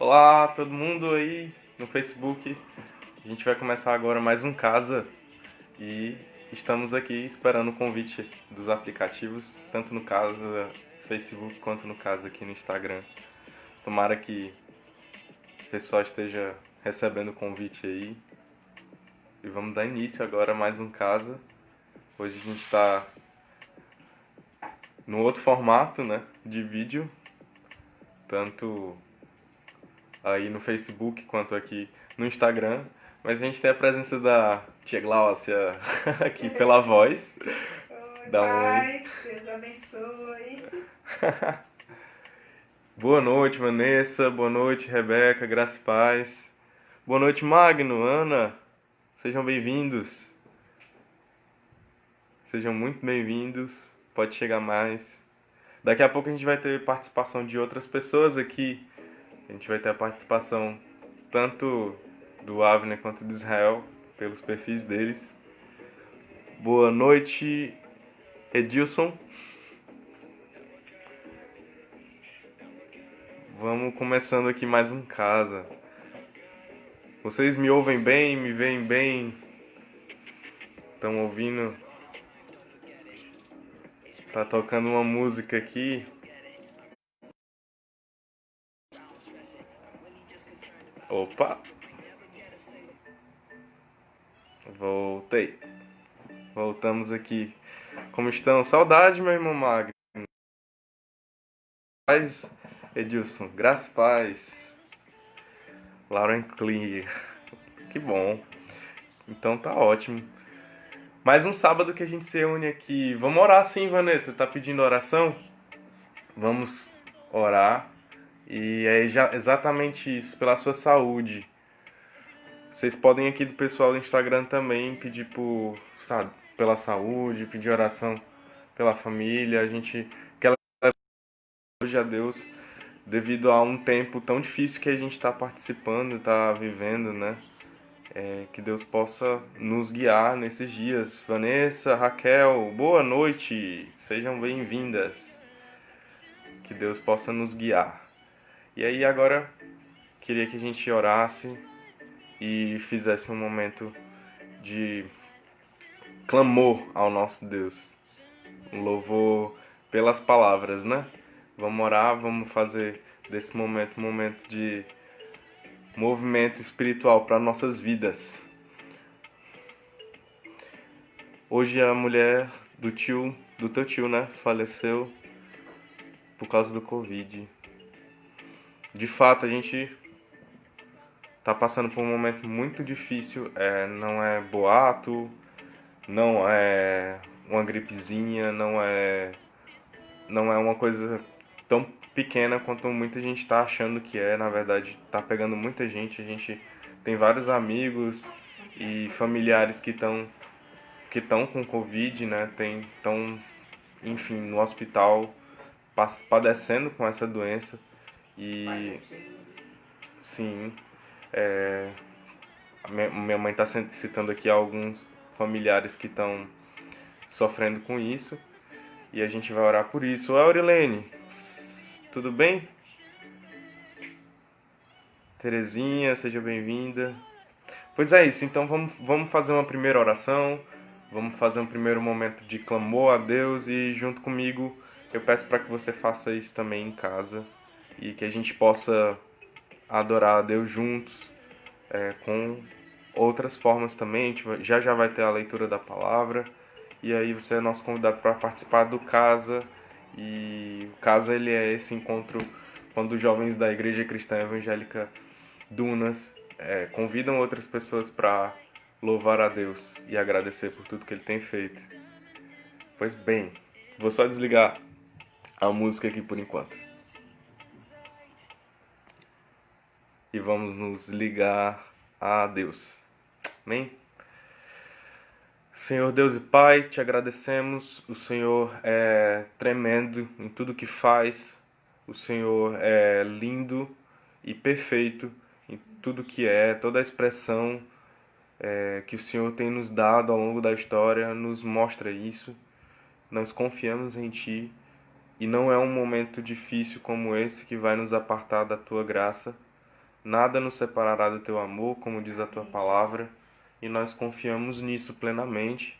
Olá, todo mundo aí no Facebook. A gente vai começar agora mais um Casa e estamos aqui esperando o convite dos aplicativos, tanto no Casa Facebook quanto no Casa aqui no Instagram. Tomara que o pessoal esteja recebendo o convite aí. E vamos dar início agora a mais um Casa. Hoje a gente está no outro formato, né, de vídeo, tanto aí no Facebook quanto aqui no Instagram. Mas a gente tem a presença da tia Gláucia aqui pela voz. Oi, Dá um oi. paz, Deus abençoe. Boa noite, Vanessa. Boa noite, Rebeca. Graça e paz. Boa noite, Magno, Ana. Sejam bem-vindos. Sejam muito bem-vindos. Pode chegar mais. Daqui a pouco a gente vai ter participação de outras pessoas aqui. A gente vai ter a participação tanto do Avner quanto do Israel, pelos perfis deles. Boa noite, Edilson. Vamos começando aqui mais um Casa. Vocês me ouvem bem? Me veem bem? Estão ouvindo? Tá tocando uma música aqui. Opa! Voltei. Voltamos aqui. Como estão? Saudade, meu irmão Magno. Paz, Edilson. Graças e paz. Lauren Clear. Que bom. Então tá ótimo. Mais um sábado que a gente se reúne aqui. Vamos orar sim, Vanessa. Tá pedindo oração? Vamos orar. E é exatamente isso, pela sua saúde. Vocês podem aqui do pessoal do Instagram também pedir por, sabe, pela saúde, pedir oração pela família. A gente quer hoje a Deus devido a um tempo tão difícil que a gente está participando, está vivendo, né? Que Deus possa nos guiar nesses dias. Vanessa, Raquel, boa noite, sejam bem-vindas. Que Deus possa nos guiar. E aí agora queria que a gente orasse e fizesse um momento de clamor ao nosso Deus. Um louvor pelas palavras, né? Vamos orar, vamos fazer desse momento um momento de movimento espiritual para nossas vidas. Hoje a mulher do teu tio, né, faleceu por causa do Covid. De fato, a gente tá passando por um momento muito difícil. Não é boato, não é uma gripezinha, não é uma coisa tão pequena quanto muita gente está achando que é. Na verdade, tá pegando muita gente. A gente tem vários amigos e familiares que estão com Covid, né? Estão, enfim, no hospital padecendo com essa doença. E sim, a minha mãe está citando aqui alguns familiares que estão sofrendo com isso. E a gente vai orar por isso. Aurilene, tudo bem? Terezinha, seja bem-vinda. Pois é isso, então vamos fazer uma primeira oração, vamos fazer um primeiro momento de clamor a Deus e junto comigo eu peço para que você faça isso também em casa e que a gente possa adorar a Deus juntos, com outras formas também. A gente já vai ter a leitura da palavra e aí você é nosso convidado para participar do Casa. E o Casa ele é esse encontro quando os jovens da Igreja Cristã Evangélica Dunas convidam outras pessoas para louvar a Deus e agradecer por tudo que Ele tem feito. Pois bem, vou só desligar a música aqui por enquanto. E vamos nos ligar a Deus. Amém? Senhor Deus e Pai, te agradecemos. O Senhor é tremendo em tudo que faz. O Senhor é lindo e perfeito em tudo que é, toda a expressão que o Senhor tem nos dado ao longo da história nos mostra isso. Nós confiamos em Ti e não é um momento difícil como esse que vai nos apartar da Tua graça, Nada nos separará do teu amor, como diz a tua palavra, e nós confiamos nisso plenamente,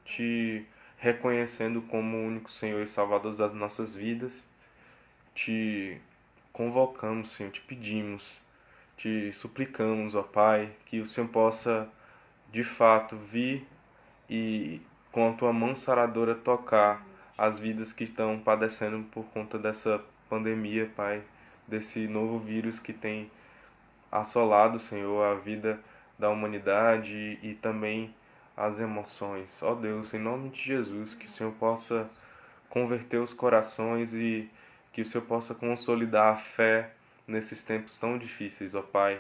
te reconhecendo como o único Senhor e Salvador das nossas vidas. Te convocamos, Senhor, te pedimos, te suplicamos, ó Pai, que o Senhor possa de fato vir e com a tua mão saradora tocar as vidas que estão padecendo por conta dessa pandemia, Pai, desse novo vírus que tem assolado, Senhor, a vida da humanidade e também as emoções. Ó Deus, em nome de Jesus, que o Senhor possa converter os corações e que o Senhor possa consolidar a fé nesses tempos tão difíceis, ó Pai.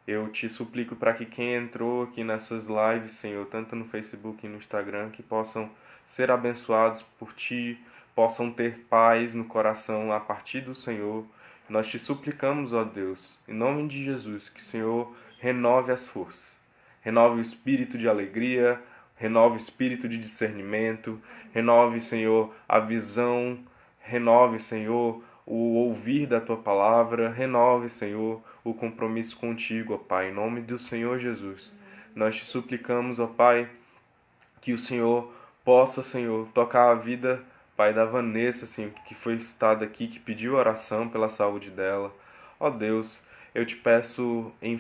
Eu te suplico para que quem entrou aqui nessas lives, Senhor, tanto no Facebook e no Instagram, que possam ser abençoados por Ti, possam ter paz no coração a partir do Senhor. Nós te suplicamos, ó Deus, em nome de Jesus, que o Senhor renove as forças, renove o espírito de alegria, renove o espírito de discernimento, renove, Senhor, a visão, renove, Senhor, o ouvir da Tua palavra, renove, Senhor, o compromisso contigo, ó Pai, em nome do Senhor Jesus. Nós te suplicamos, ó Pai, que o Senhor possa, Senhor, tocar a vida, Pai, da Vanessa, Senhor, que foi citada aqui, que pediu oração pela saúde dela. Ó Deus, eu te peço em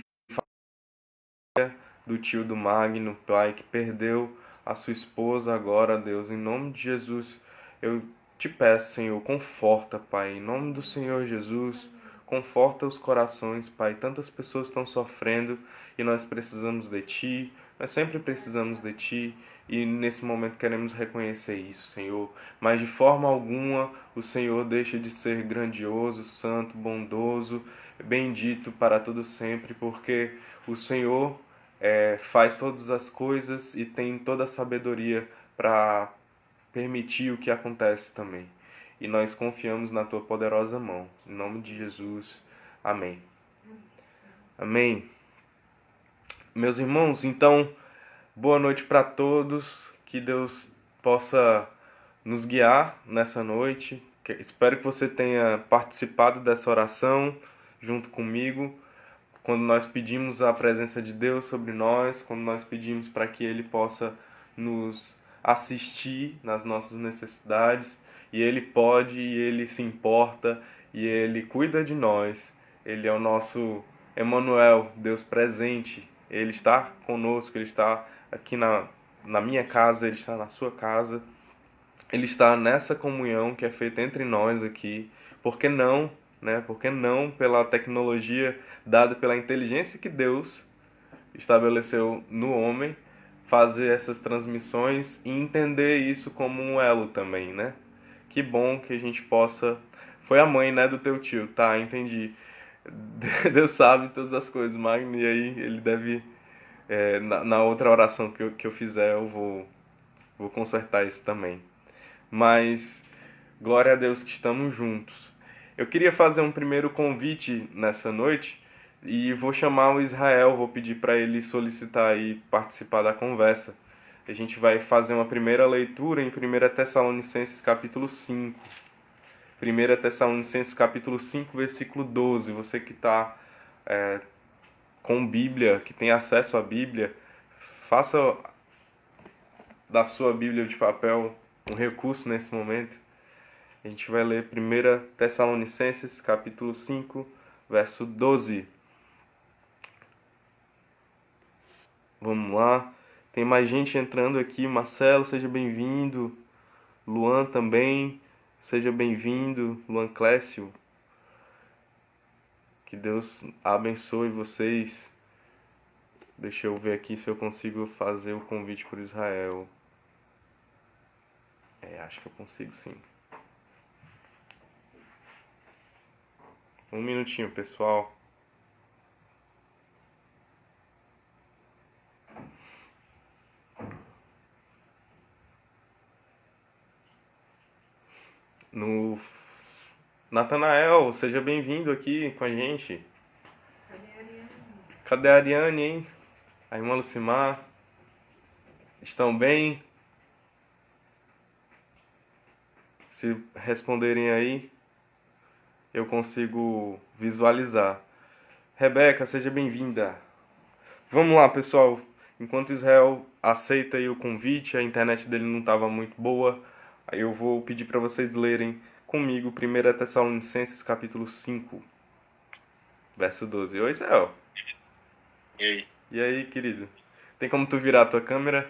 do tio do Magno, Pai, que perdeu a sua esposa agora, Deus, em nome de Jesus, eu te peço, Senhor, conforta, Pai, em nome do Senhor Jesus, conforta os corações, Pai. Tantas pessoas estão sofrendo e nós precisamos de Ti, nós sempre precisamos de Ti e nesse momento queremos reconhecer isso, Senhor. Mas de forma alguma o Senhor deixa de ser grandioso, santo, bondoso, bendito para todo sempre, porque o Senhor faz todas as coisas e tem toda a sabedoria para permitir o que acontece também. E nós confiamos na tua poderosa mão. Em nome de Jesus. Amém. Amém. Meus irmãos, então, boa noite para todos. Que Deus possa nos guiar nessa noite. Espero que você tenha participado dessa oração junto comigo. Quando nós pedimos a presença de Deus sobre nós, quando nós pedimos para que Ele possa nos assistir nas nossas necessidades, e Ele pode, e Ele se importa, e Ele cuida de nós. Ele é o nosso Emmanuel, Deus presente. Ele está conosco, Ele está aqui na minha casa, Ele está na sua casa. Ele está nessa comunhão que é feita entre nós aqui. Por que não, né? Por que não pela tecnologia dada pela inteligência que Deus estabeleceu no homem, fazer essas transmissões e entender isso como um elo também, né? Que bom que a gente possa... Foi a mãe, né, do teu tio, tá? Entendi. Deus sabe todas as coisas, Magno, e aí ele deve... na outra oração que eu fizer, eu vou consertar isso também. Mas glória a Deus que estamos juntos. Eu queria fazer um primeiro convite nessa noite e vou chamar o Israel, vou pedir para ele solicitar e participar da conversa. A gente vai fazer uma primeira leitura em 1 Tessalonicenses capítulo 5. 1 Tessalonicenses capítulo 5, versículo 12. Você que está com Bíblia, que tem acesso à Bíblia, faça da sua Bíblia de papel um recurso nesse momento. A gente vai ler 1 Tessalonicenses, capítulo 5, verso 12. Vamos lá. Tem mais gente entrando aqui. Marcelo, seja bem-vindo. Luan também, seja bem-vindo. Luan Clécio. Que Deus abençoe vocês. Deixa eu ver aqui se eu consigo fazer o convite para Israel. Acho que eu consigo sim. Um minutinho, pessoal. No Natanael, seja bem-vindo aqui com a gente. Cadê a Ariane, hein? A irmã Lucimar. Estão bem? Se responderem aí, eu consigo visualizar. Rebeca, seja bem-vinda. Vamos lá, pessoal. Enquanto Israel aceita aí o convite, a internet dele não estava muito boa, aí eu vou pedir para vocês lerem comigo 1 Tessalonicenses capítulo 5, verso 12. Oi, Israel. E aí? E aí, querido? Tem como tu virar a tua câmera?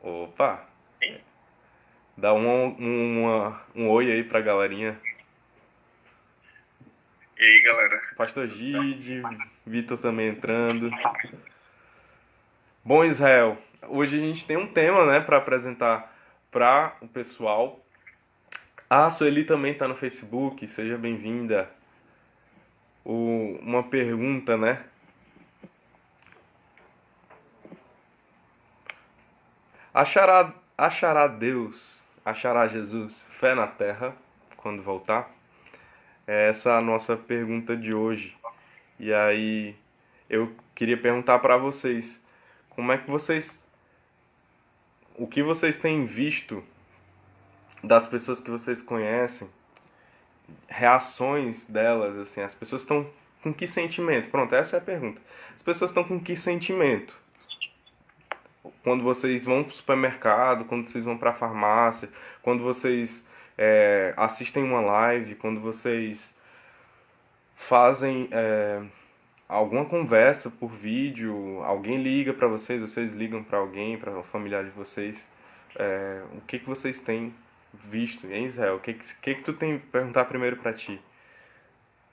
Opa! Sim. Dá um oi aí pra galerinha. E aí, galera? Pastor Tudo certo? Gide, Vitor também entrando. Bom, Israel, hoje a gente tem um tema, né, para apresentar para o pessoal. A Sueli também está no Facebook, seja bem-vinda. Uma pergunta, né? Achará Deus, achará Jesus fé na terra quando voltar? Essa é a nossa pergunta de hoje. E aí eu queria perguntar para vocês, como é que o que vocês têm visto das pessoas que vocês conhecem, reações delas, assim, as pessoas estão com que sentimento? Pronto, essa é a pergunta. As pessoas estão com que sentimento? Quando vocês vão para o supermercado, quando vocês vão para a farmácia, quando vocês assistem uma live, quando vocês fazem alguma conversa por vídeo, alguém liga para vocês, vocês ligam para alguém, para o familiar de vocês, o que que vocês têm visto em Israel? O que tu tem que perguntar primeiro para ti?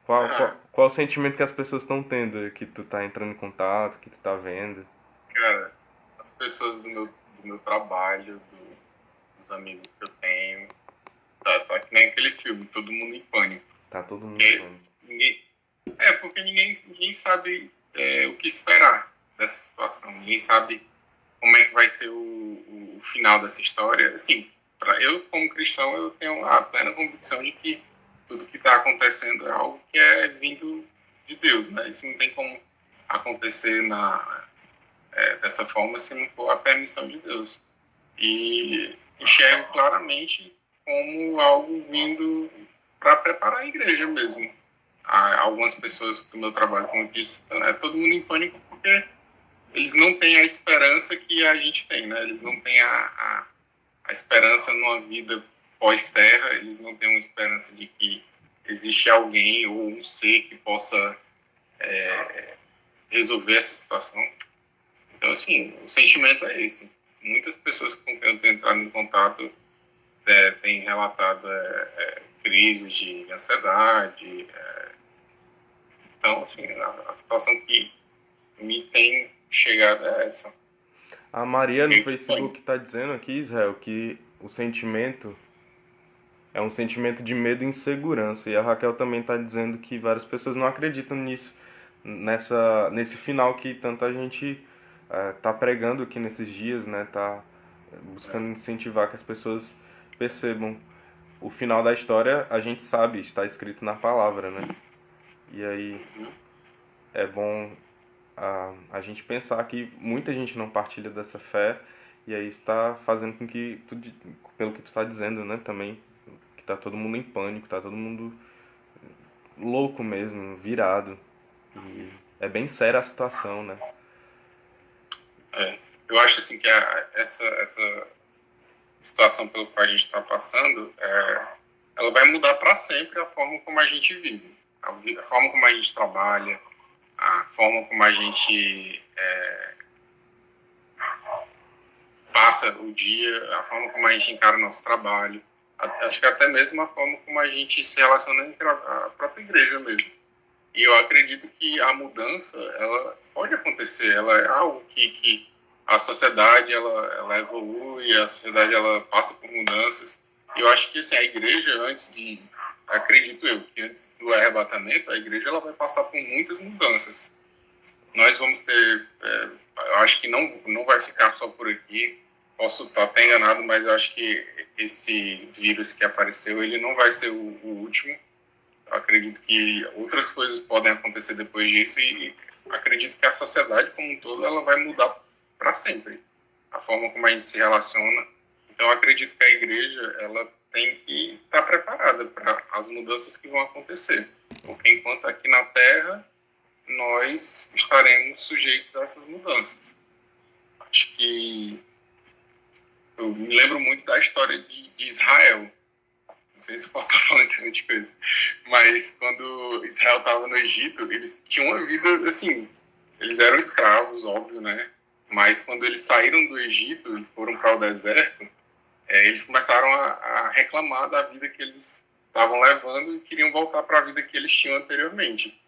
Qual o sentimento que as pessoas estão tendo, que tu tá entrando em contato, que tu tá vendo? Cara, as pessoas do meu trabalho, dos amigos que eu tenho, tá que nem aquele filme, Todo Mundo em Pânico. Tá todo mundo Porque falando. porque ninguém sabe o que esperar dessa situação. Ninguém sabe como é que vai ser o final dessa história. Assim, eu, como cristão, eu tenho a plena convicção de que tudo que está acontecendo é algo que é vindo de Deus, né? Isso não tem como acontecer dessa forma se não for a permissão de Deus. E enxergo claramente como algo vindo para preparar a igreja mesmo. Há algumas pessoas do meu trabalho, como eu disse, é todo mundo em pânico porque eles não têm a esperança que a gente tem, né? Eles não têm a esperança numa vida pós-terra, eles não têm uma esperança de que existe alguém ou um ser que possa resolver essa situação. Então, assim, o sentimento é esse. Muitas pessoas com quem eu tenho entrado em contato têm relatado crises de ansiedade. Então, assim, a situação que me tem chegado é essa. A Maria no E, Facebook tá dizendo aqui, Israel, que o sentimento é um sentimento de medo e insegurança. E a Raquel também tá dizendo que várias pessoas não acreditam nisso, nesse final que tanta gente tá pregando aqui nesses dias, né? Tá buscando incentivar que as pessoas percebam o final da história. A gente sabe, está escrito na palavra, né? E aí é bom a gente pensar que muita gente não partilha dessa fé, e aí está fazendo com que, pelo que tu está dizendo, né, também, que tá todo mundo em pânico, tá todo mundo louco mesmo, virado. E é bem séria a situação, né? eu acho assim que essa situação pela qual a gente está passando, ela vai mudar para sempre a forma como a gente vive, a forma como a gente trabalha, a forma como a gente passa o dia, a forma como a gente encara o nosso trabalho, acho que até mesmo a forma como a gente se relaciona entre a própria igreja mesmo. E eu acredito que a mudança, ela pode acontecer, ela é algo que a sociedade ela evolui, a sociedade ela passa por mudanças. E eu acho que assim, a igreja, acredito eu, que antes do arrebatamento, a igreja ela vai passar por muitas mudanças. Nós vamos ter, eu acho que não vai ficar só por aqui. Posso estar até enganado, mas eu acho que esse vírus que apareceu, ele não vai ser o último. Eu acredito que outras coisas podem acontecer depois disso e acredito que a sociedade como um todo ela vai mudar para sempre. A forma como a gente se relaciona. Então eu acredito que a igreja ela tem que estar preparada para as mudanças que vão acontecer. Porque enquanto aqui na Terra, nós estaremos sujeitos a essas mudanças. Acho que eu me lembro muito da história de Israel. Não sei se eu posso estar falando esse tipo de coisa. Mas quando Israel estava no Egito, eles tinham uma vida, assim, eles eram escravos, óbvio, né? Mas quando eles saíram do Egito e foram para o deserto, eles começaram a reclamar da vida que eles estavam levando e queriam voltar para a vida que eles tinham anteriormente.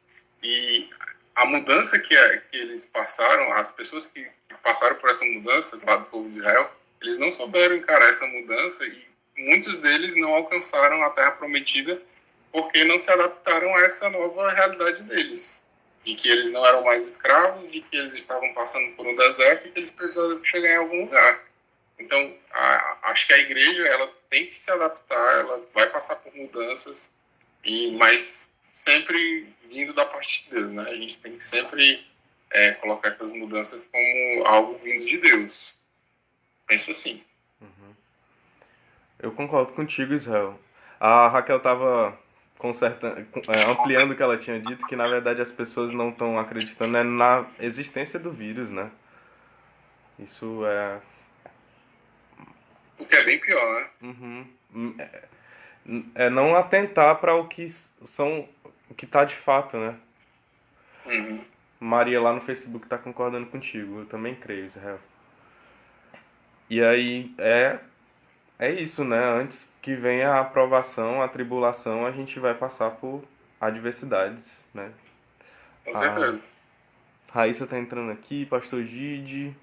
E a mudança que eles passaram, as pessoas que passaram por essa mudança lá do povo de Israel, eles não souberam encarar essa mudança e muitos deles não alcançaram a Terra Prometida porque não se adaptaram a essa nova realidade deles. De que eles não eram mais escravos, de que eles estavam passando por um deserto e que eles precisavam chegar em algum lugar. Então, acho que a igreja ela tem que se adaptar, ela vai passar por mudanças, mas sempre vindo da parte de Deus, né? A gente tem que sempre colocar essas mudanças como algo vindo de Deus. Penso assim. Eu concordo contigo, Israel. A Raquel estava ampliando o que ela tinha dito, que na verdade as pessoas não estão acreditando na existência do vírus, né? Isso é... O que é bem pior, né? Uhum. É não atentar para o que são, o que tá de fato, né? Uhum. Maria lá no Facebook tá concordando contigo, eu também creio, Israel. E aí é isso, né? Antes que venha a aprovação, a tribulação, a gente vai passar por adversidades, né? Com A certeza. Raíssa tá entrando aqui, Pastor Gide,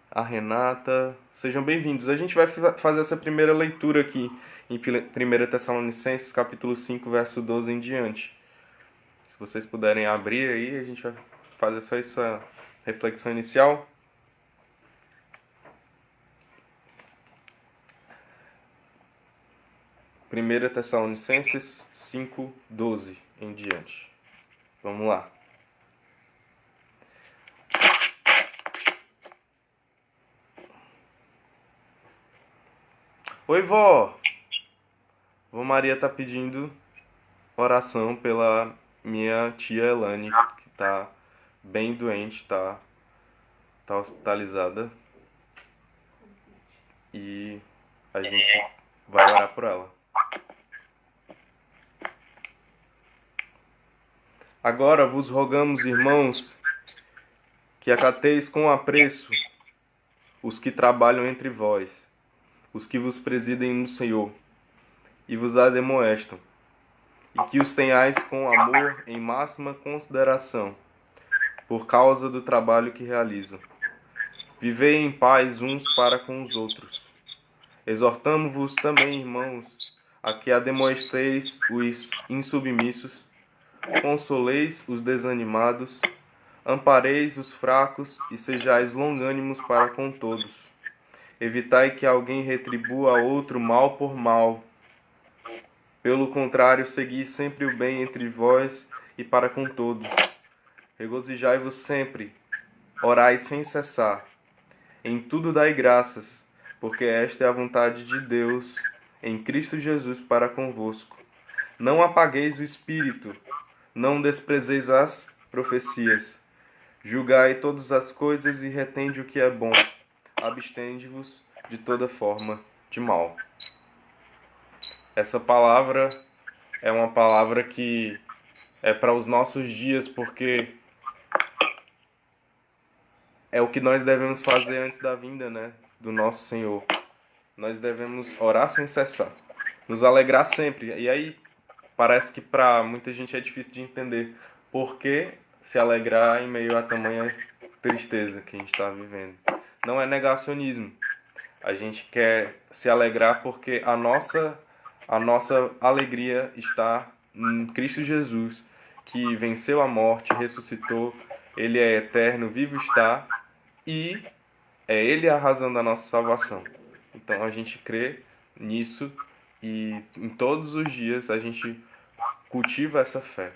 a Renata, sejam bem-vindos. A gente vai fazer essa primeira leitura aqui em 1 Tessalonicenses, capítulo 5, verso 12 em diante. Se vocês puderem abrir aí, a gente vai fazer só essa reflexão inicial. Primeira Tessalonicenses 5, 12 em diante. Vamos lá. Oi, vó! Vó Maria tá pedindo oração pela minha tia Elane, que tá bem doente, tá hospitalizada. E a gente vai orar por ela. Agora vos rogamos, irmãos, que acateis com apreço os que trabalham entre vós, os que vos presidem no Senhor, e vos admoestam, e que os tenhais com amor em máxima consideração, por causa do trabalho que realizam. Vivei em paz uns para com os outros. Exortamo-vos também, irmãos, a que admoesteis os insubmissos, consoleis os desanimados, ampareis os fracos e sejais longânimos para com todos. Evitai que alguém retribua a outro mal por mal. Pelo contrário, segui sempre o bem entre vós e para com todos. Regozijai-vos sempre, orai sem cessar. Em tudo dai graças, porque esta é a vontade de Deus em Cristo Jesus para convosco. Não apagueis o espírito, não desprezeis as profecias. Julgai todas as coisas e retende o que é bom. Abstende-vos de toda forma de mal. Essa palavra é uma palavra que é para os nossos dias, porque é o que nós devemos fazer antes da vinda, né, do nosso Senhor. Nós devemos orar sem cessar, nos alegrar sempre. E aí parece que para muita gente é difícil de entender por que se alegrar em meio a tamanha tristeza que a gente está vivendo. Não é negacionismo. A gente quer se alegrar porque a nossa alegria está em Cristo Jesus, que venceu a morte, ressuscitou, Ele é eterno, vivo está, e é Ele a razão da nossa salvação. Então a gente crê nisso e em todos os dias a gente cultiva essa fé.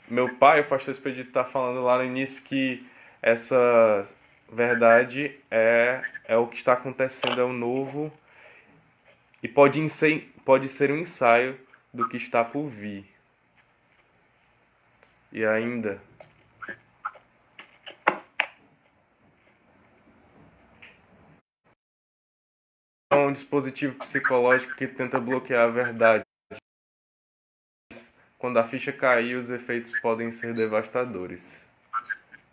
Meu pai, o pastor Expedito, está falando lá no início que essa verdade é o que está acontecendo, é o novo, e pode ser um ensaio do que está por vir. e ainda é um dispositivo psicológico que tenta bloquear a verdade. Quando a ficha cair, os efeitos podem ser devastadores.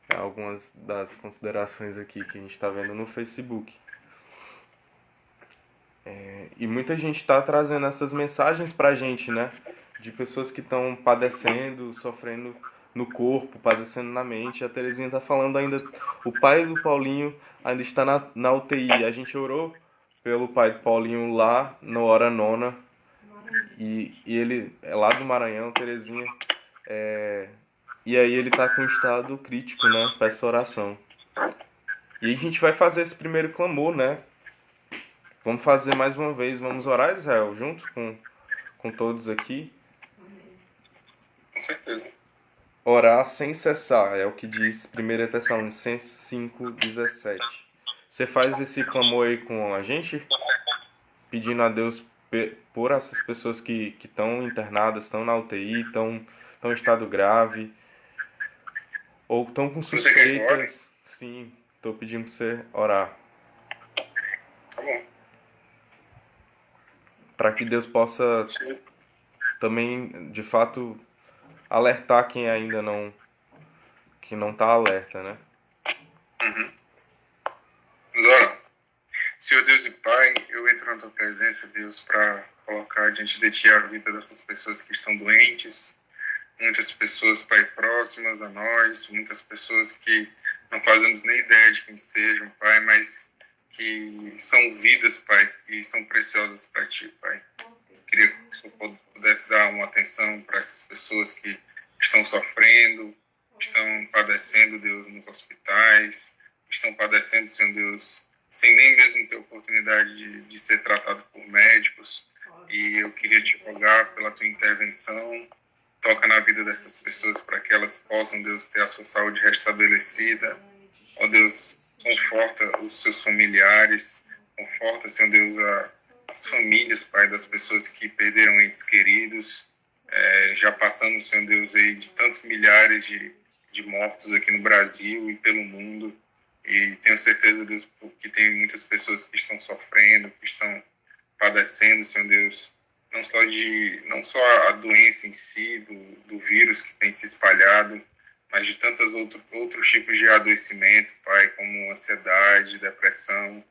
Algumas das considerações aqui que a gente está vendo no Facebook. E muita gente está trazendo essas mensagens pra gente, né? De pessoas que estão padecendo, sofrendo no corpo, padecendo na mente. A Terezinha tá falando ainda, o pai do Paulinho ainda está na UTI. A gente orou pelo pai do Paulinho lá na hora nona. E ele é lá do Maranhão, Terezinha. E aí ele tá com estado crítico, né? Pra essa oração. E a gente vai fazer esse primeiro clamor, né? Vamos fazer mais uma vez. Vamos orar, Israel, junto com todos aqui. Com certeza. Orar sem cessar, é o que diz 1 Tessalonicenses 5:17. Você faz esse clamor aí com a gente? Pedindo a Deus por essas pessoas que estão internadas, estão na UTI, estão em estado grave, ou estão com Você quer que eu ore? suspeitas. Sim, estou pedindo para você orar. Tá bom. Para que Deus possa Sim. também, de fato, alertar quem ainda que não está alerta, né? Uhum. Vamos orar. Senhor Deus e Pai, eu entro na Tua presença, Deus, para colocar diante de Ti a vida dessas pessoas que estão doentes. Muitas pessoas, Pai, próximas a nós, muitas pessoas que não fazemos nem ideia de quem sejam, Pai, mas que são vidas, Pai, e são preciosas para Ti, Pai. Queria que o Senhor pudesse dar uma atenção para essas pessoas que estão sofrendo, estão padecendo, Deus, nos hospitais, estão padecendo, Senhor Deus, sem nem mesmo ter oportunidade de ser tratado por médicos. E eu queria te rogar pela Tua intervenção. Toca na vida dessas pessoas para que elas possam, Deus, ter a sua saúde restabelecida. Ó Deus, conforta os seus familiares, conforta, Senhor Deus, as famílias, Pai, das pessoas que perderam entes queridos. Já passamos, Senhor Deus, aí de tantos milhares de mortos aqui no Brasil e pelo mundo. E tenho certeza, Deus, que tem muitas pessoas que estão sofrendo, que estão padecendo, Senhor Deus, não só a doença em si, do vírus que tem se espalhado, mas de tantos outros tipos de adoecimento, Pai, como ansiedade, depressão.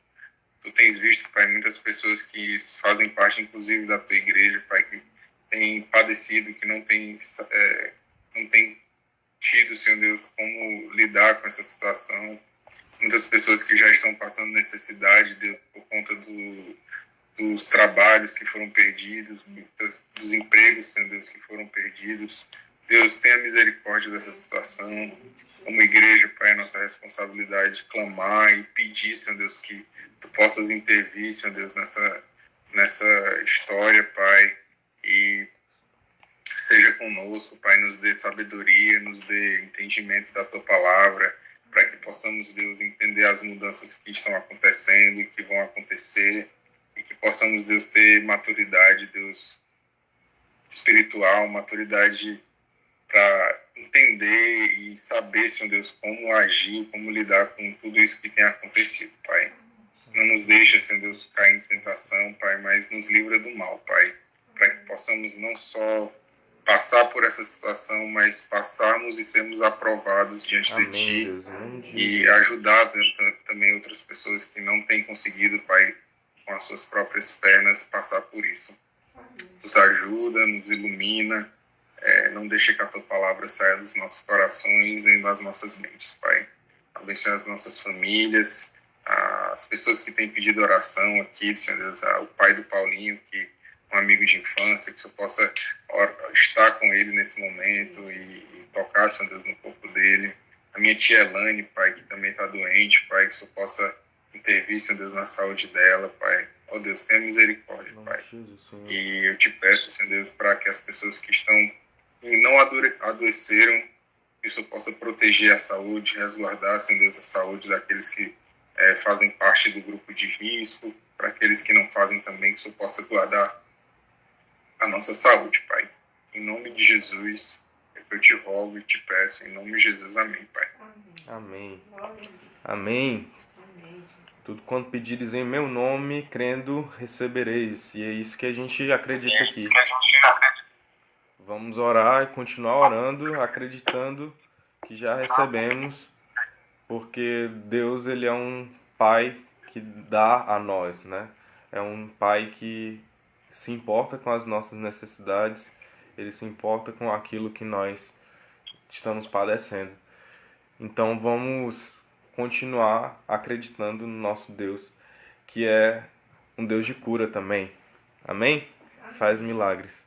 Tu tens visto, Pai, muitas pessoas que fazem parte, inclusive, da Tua igreja, Pai, que têm padecido, que não têm tido, Senhor Deus, como lidar com essa situação. Muitas pessoas que já estão passando necessidade por conta dos trabalhos que foram perdidos, dos empregos, Senhor Deus, que foram perdidos. Deus, tenha misericórdia dessa situação. Como igreja, Pai, é nossa responsabilidade clamar e pedir, Senhor Deus, que Tu possas intervir, Senhor Deus, nessa história, Pai, e seja conosco, Pai, nos dê sabedoria, nos dê entendimento da Tua palavra, para que possamos, Deus, entender as mudanças que estão acontecendo e que vão acontecer, e que possamos, Deus, ter maturidade, Deus, espiritual, maturidade para entender e saber, Senhor Deus, como agir, como lidar com tudo isso que tem acontecido, Pai. Não nos deixa, Senhor Deus, cair em tentação, Pai, mas nos livra do mal, Pai, para que possamos não só passar por essa situação, mas passarmos e sermos aprovados diante de Ti, Deus, e ajudar também outras pessoas que não têm conseguido, Pai, com as suas próprias pernas, passar por isso. Nos ajuda, nos ilumina, não deixe que a Tua palavra saia dos nossos corações, nem das nossas mentes, Pai. Abençoe as nossas famílias, as pessoas que têm pedido oração aqui, Senhor Deus, o pai do Paulinho, que um amigo de infância, que o Senhor possa estar com ele nesse momento e tocar, Senhor Deus, no corpo dele. A minha tia Elane, Pai, que também está doente, Pai, que o Senhor possa intervir, Senhor Deus, na saúde dela, Pai. Ó Deus, tenha misericórdia, Pai. E eu te peço, Senhor Deus, para que as pessoas que estão e não adoeceram, que o Senhor possa proteger a saúde, resguardar, Senhor Deus, a saúde daqueles que fazem parte do grupo de risco, para aqueles que não fazem também, que o Senhor possa guardar a nossa saúde, Pai. Em nome de Jesus, eu Eu te rogo e te peço, em nome de Jesus. Amém, Pai. Amém. Glória a Deus. Amém. Amém, Jesus. Tudo quanto pedires em meu nome, crendo, recebereis. E é isso que a gente acredita aqui. Vamos orar e continuar orando, acreditando que já recebemos, porque Deus, ele é um Pai que dá a nós, né? É um Pai que se importa com as nossas necessidades, ele se importa com aquilo que nós estamos padecendo. Então vamos continuar acreditando no nosso Deus, que é um Deus de cura também. Amém? Faz milagres.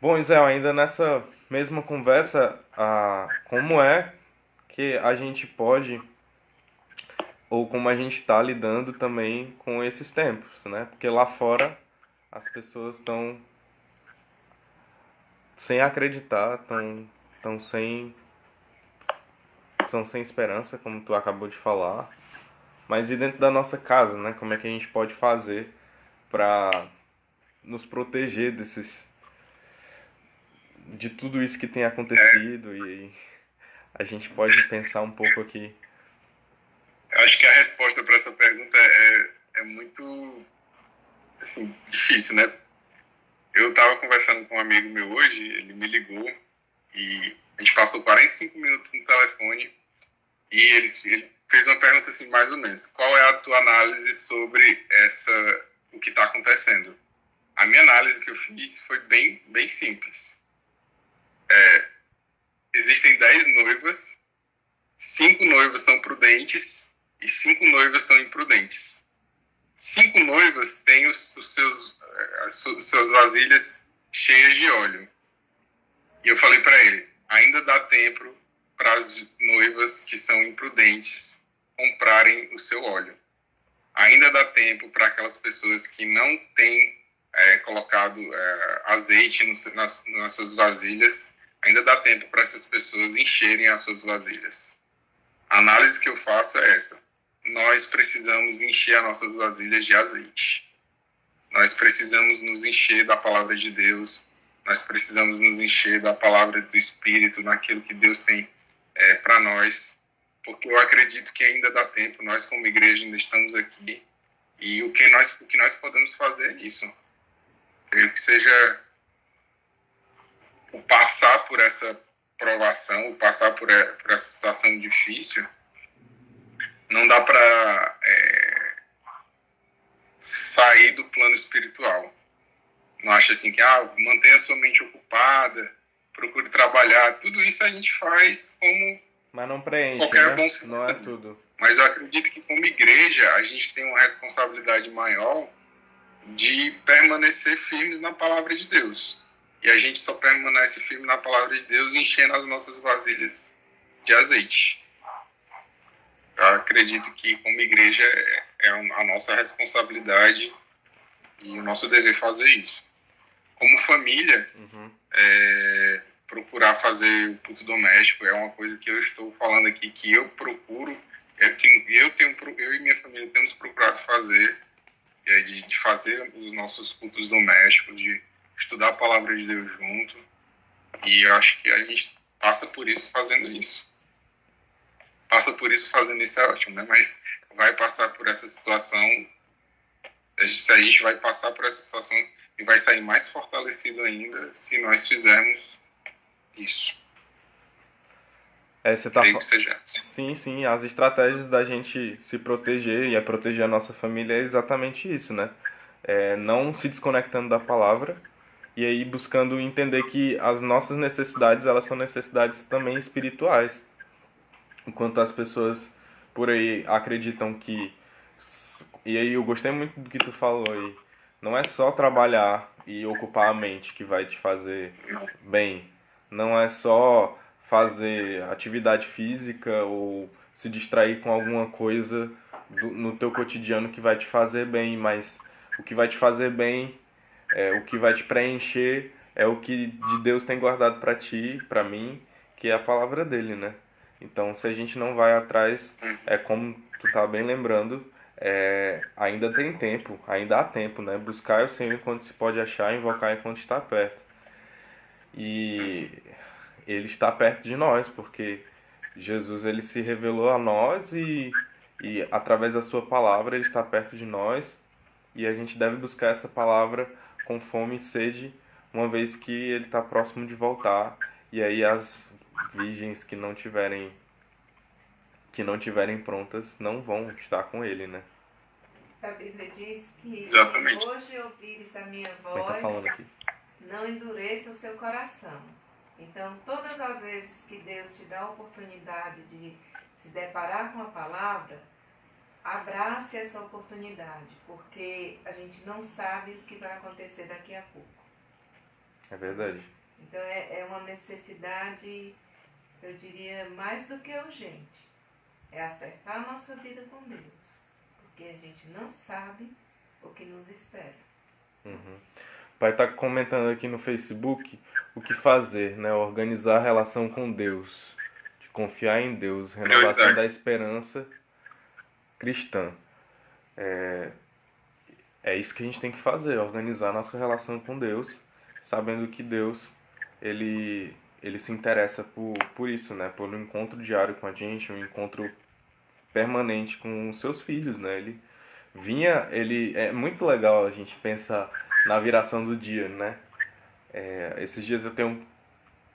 Bom, Israel, ainda nessa mesma conversa, como é que a gente pode, ou como a gente está lidando também com esses tempos, né? Porque lá fora as pessoas estão sem acreditar, estão sem esperança, como tu acabou de falar. Mas e dentro da nossa casa, né? Como é que a gente pode fazer para nos proteger de tudo isso que tem acontecido? E a gente pode pensar um pouco aqui. Eu acho que a resposta para essa pergunta é muito, assim, difícil, né? Eu estava conversando com um amigo meu hoje, ele me ligou e a gente passou 45 minutos no telefone e ele fez uma pergunta assim, mais ou menos: qual é a tua análise sobre o que está acontecendo? A minha análise que eu fiz foi bem simples. Existem 10 noivas, 5 noivas são prudentes e 5 noivas são imprudentes. 5 noivas têm as suas vasilhas cheias de óleo. E eu falei para ele: ainda dá tempo para as noivas que são imprudentes comprarem o seu óleo. Ainda dá tempo para aquelas pessoas que não têm colocado azeite nas suas vasilhas. Ainda dá tempo para essas pessoas encherem as suas vasilhas. A análise que eu faço é essa: nós precisamos encher as nossas vasilhas de azeite. Nós precisamos nos encher da palavra de Deus. Nós precisamos nos encher da palavra do Espírito, naquilo que Deus tem para nós. Porque eu acredito que ainda dá tempo. Nós, como igreja, ainda estamos aqui. E o que nós podemos fazer é isso. Creio que seja o passar por essa provação, o passar por essa situação difícil. Não dá para sair do plano espiritual. Não acha assim que mantenha sua mente ocupada, procure trabalhar. Tudo isso a gente faz como Mas não preenche, qualquer né? bom cidadão. Não é tudo. Mas eu acredito que como igreja a gente tem uma responsabilidade maior de permanecer firmes na palavra de Deus. E a gente só permanece firme na palavra de Deus enchendo as nossas vasilhas de azeite. Eu acredito que como igreja é a nossa responsabilidade e o nosso dever fazer isso. Como família, procurar fazer o culto doméstico é uma coisa que eu estou falando aqui, que eu procuro, que eu e minha família temos procurado fazer, de fazer os nossos cultos domésticos, de estudar a palavra de Deus junto. E eu acho que a gente passa por isso fazendo isso. Passa por isso fazendo isso é ótimo, né? Mas vai passar por essa situação, a gente vai passar por essa situação e vai sair mais fortalecido ainda se nós fizermos isso. Você tá Creio que seja. Sim, as estratégias da gente se proteger e proteger a nossa família é exatamente isso, né? Não se desconectando da palavra e aí buscando entender que as nossas necessidades, elas são necessidades também espirituais. Enquanto as pessoas por aí acreditam que... E aí eu gostei muito do que tu falou aí. Não é só trabalhar e ocupar a mente que vai te fazer bem. Não é só fazer atividade física ou se distrair com alguma coisa no teu cotidiano que vai te fazer bem, mas o que vai te fazer bem, o que vai te preencher, é o que de Deus tem guardado para ti, para mim, que é a palavra dele, né? Então, se a gente não vai atrás, como tu tá bem lembrando, ainda tem tempo, ainda há tempo, né? Buscar o Senhor enquanto se pode achar, invocar enquanto está perto. E ele está perto de nós, porque Jesus ele se revelou a nós e através da sua palavra ele está perto de nós e a gente deve buscar essa palavra com fome e sede, uma vez que ele está próximo de voltar. E aí as virgens que não tiverem prontas não vão estar com ele, né? A Bíblia diz que Exatamente. se hoje ouvires a minha Quem tá falando voz, aqui? não endureça o seu coração. Então, todas as vezes que Deus te dá a oportunidade de se deparar com a palavra, abrace essa oportunidade, porque a gente não sabe o que vai acontecer daqui a pouco. É verdade. Então, é uma necessidade, eu diria, mais do que urgente. É acertar a nossa vida com Deus, porque a gente não sabe o que nos espera. Uhum. O pai está comentando aqui no Facebook o que fazer, né? Organizar a relação com Deus, de confiar em Deus, renovação da esperança cristã. É isso que a gente tem que fazer, organizar a nossa relação com Deus, sabendo que Deus, ele se interessa por isso, né? Pelo encontro diário com a gente, um encontro permanente com os seus filhos, né? É muito legal a gente pensar na viração do dia, né? Esses dias eu tenho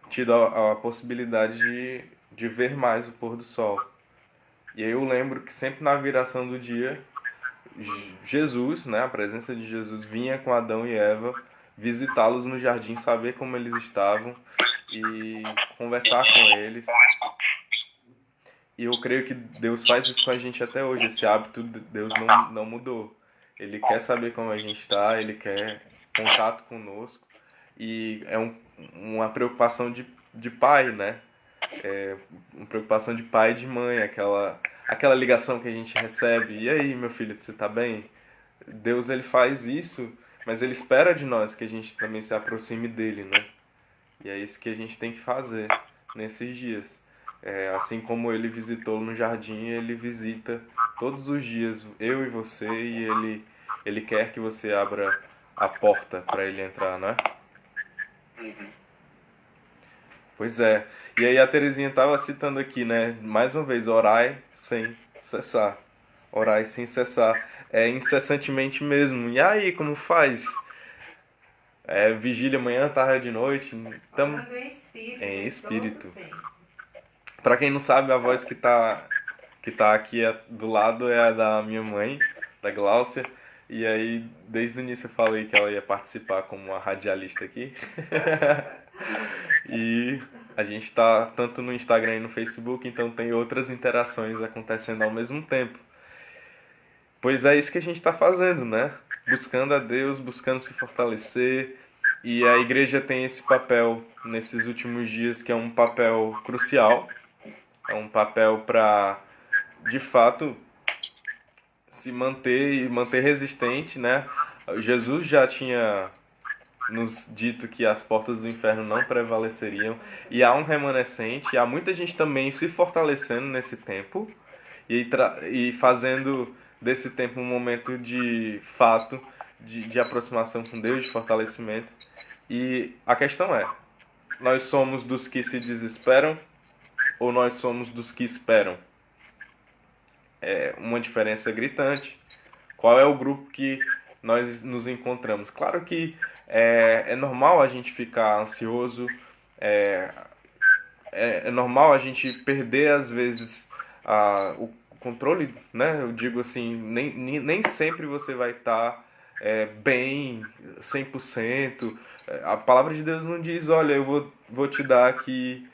tido a possibilidade de ver mais o pôr do sol. E aí eu lembro que sempre na viração do dia, Jesus, né, a presença de Jesus vinha com Adão e Eva visitá-los no jardim, saber como eles estavam e conversar com eles. E eu creio que Deus faz isso com a gente até hoje. Esse hábito Deus não mudou. Ele quer saber como a gente está, ele quer contato conosco. E é uma preocupação de pai, né? Uma preocupação de pai e de mãe, aquela ligação que a gente recebe. E aí, meu filho, você tá bem? Deus, ele faz isso, mas ele espera de nós que a gente também se aproxime dele, né? E é isso que a gente tem que fazer nesses dias. Assim como ele visitou no jardim, ele visita todos os dias eu e você, e ele quer que você abra a porta para ele entrar, não é? Pois é. E aí a Terezinha estava citando aqui, né? Mais uma vez, orai sem cessar. Orai sem cessar. É incessantemente mesmo. E aí, como faz? Vigília manhã, tarde, de noite. Então, Orando em espírito, em em espírito. todo tempo. Pra quem não sabe, a voz que tá aqui do lado é a da minha mãe, da Gláucia. E aí, desde o início eu falei que ela ia participar como uma radialista aqui. E a gente tá tanto no Instagram e no Facebook, então tem outras interações acontecendo ao mesmo tempo. Pois é isso que a gente está fazendo, né? Buscando a Deus, buscando se fortalecer. E a igreja tem esse papel nesses últimos dias que é um papel crucial. É um papel para, de fato, se manter e manter resistente, né? Jesus já tinha nos dito que as portas do inferno não prevaleceriam, e há um remanescente, há muita gente também se fortalecendo nesse tempo e fazendo desse tempo um momento de fato de aproximação com Deus, de fortalecimento. E a questão é, nós somos dos que se desesperam ou nós somos dos que esperam? É uma diferença gritante. Qual é o grupo que nós nos encontramos? Claro que é normal a gente ficar ansioso, é, é normal a gente perder às vezes o controle, né? Eu digo assim, nem sempre você vai estar bem 100%. A palavra de Deus não diz, olha, eu vou te dar aqui,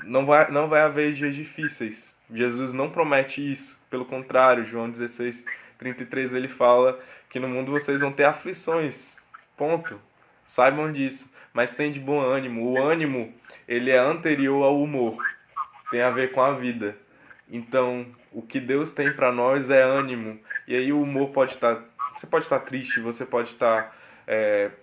não vai haver dias difíceis. Jesus não promete isso. Pelo contrário, João 16:33 ele fala que no mundo vocês vão ter aflições. Ponto. Saibam disso. Mas tem de bom ânimo. O ânimo, ele é anterior ao humor. Tem a ver com a vida. Então, o que Deus tem para nós é ânimo. E aí o humor pode estar... Você pode estar triste, você pode estar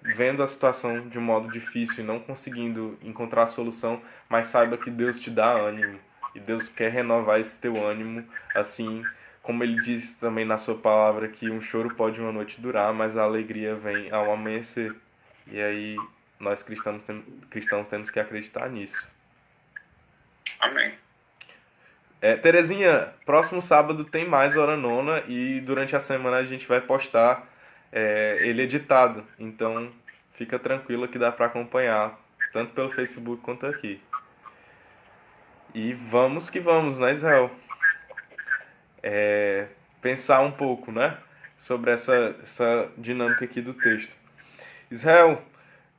vendo a situação de um modo difícil e não conseguindo encontrar a solução, mas saiba que Deus te dá ânimo. E Deus quer renovar esse teu ânimo, assim como ele diz também na sua palavra que um choro pode uma noite durar, mas a alegria vem ao amanhecer. E aí nós cristãos temos que acreditar nisso. Amém. Terezinha, próximo sábado tem mais Hora Nona e durante a semana a gente vai postar ele editado. Então fica tranquilo que dá para acompanhar, tanto pelo Facebook quanto aqui. E vamos que vamos, né, Israel? Pensar um pouco, né, sobre essa dinâmica aqui do texto. Israel,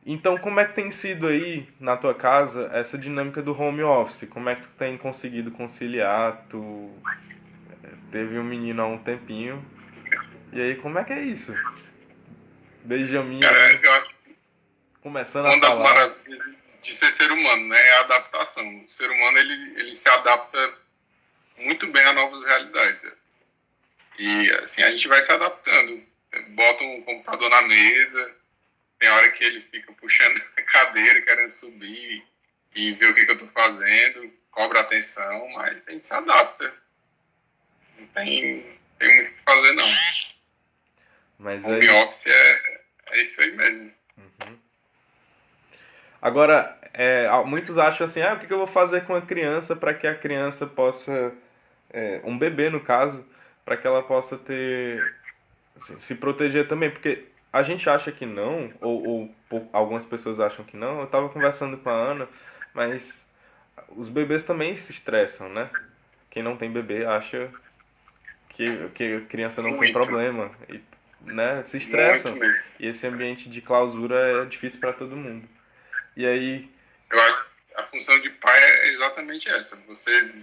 então como é que tem sido aí na tua casa essa dinâmica do home office? Como é que tu tem conseguido conciliar? Tu teve um menino há um tempinho. E aí, como é que é isso? Benjamin Cara, aí, eu acho que começando a uma das falar. maravilhas de ser ser humano, né, é a adaptação. O ser humano, ele se adapta muito bem a novas realidades. E, assim, a gente vai se adaptando. Bota um computador na mesa, tem hora que ele fica puxando a cadeira, querendo subir e ver o que eu tô fazendo, cobra atenção, mas a gente se adapta. Não tem muito o que fazer, não. Mas Home aí, office é isso aí mesmo. agora, muitos acham assim, o que eu vou fazer com a criança para que a criança possa, um bebê no caso, para que ela possa ter, assim, se proteger também, porque a gente acha que não, ou algumas pessoas acham que não. Eu tava conversando com a Ana, mas os bebês também se estressam, né? Quem não tem bebê acha que a criança não tem Muito, problema, e, né? Se muito estressam. mesmo. E esse ambiente de clausura é difícil para todo mundo. E aí, Eu acho que a função de pai é exatamente essa. Você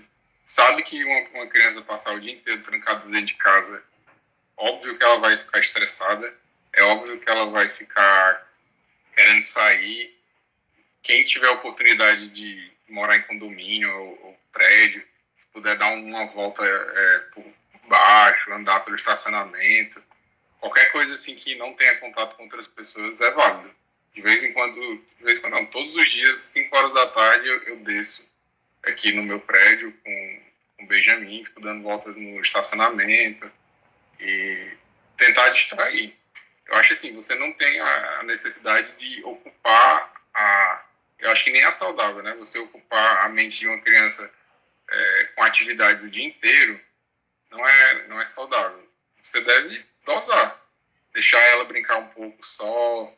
sabe que uma criança passar o dia inteiro trancada dentro de casa, óbvio que ela vai ficar estressada, é óbvio que ela vai ficar querendo sair. Quem tiver a oportunidade de morar em condomínio ou prédio, se puder dar uma volta por baixo, andar pelo estacionamento, qualquer coisa assim que não tenha contato com outras pessoas é válido. De vez em quando não, todos os dias, 5 horas da tarde, eu desço aqui no meu prédio com o Benjamin, fico dando voltas no estacionamento e tentar distrair. Eu acho assim, você não tem a necessidade de ocupar eu acho que nem é saudável, né? Você ocupar a mente de uma criança com atividades o dia inteiro não é saudável. Você deve dosar, deixar ela brincar um pouco só,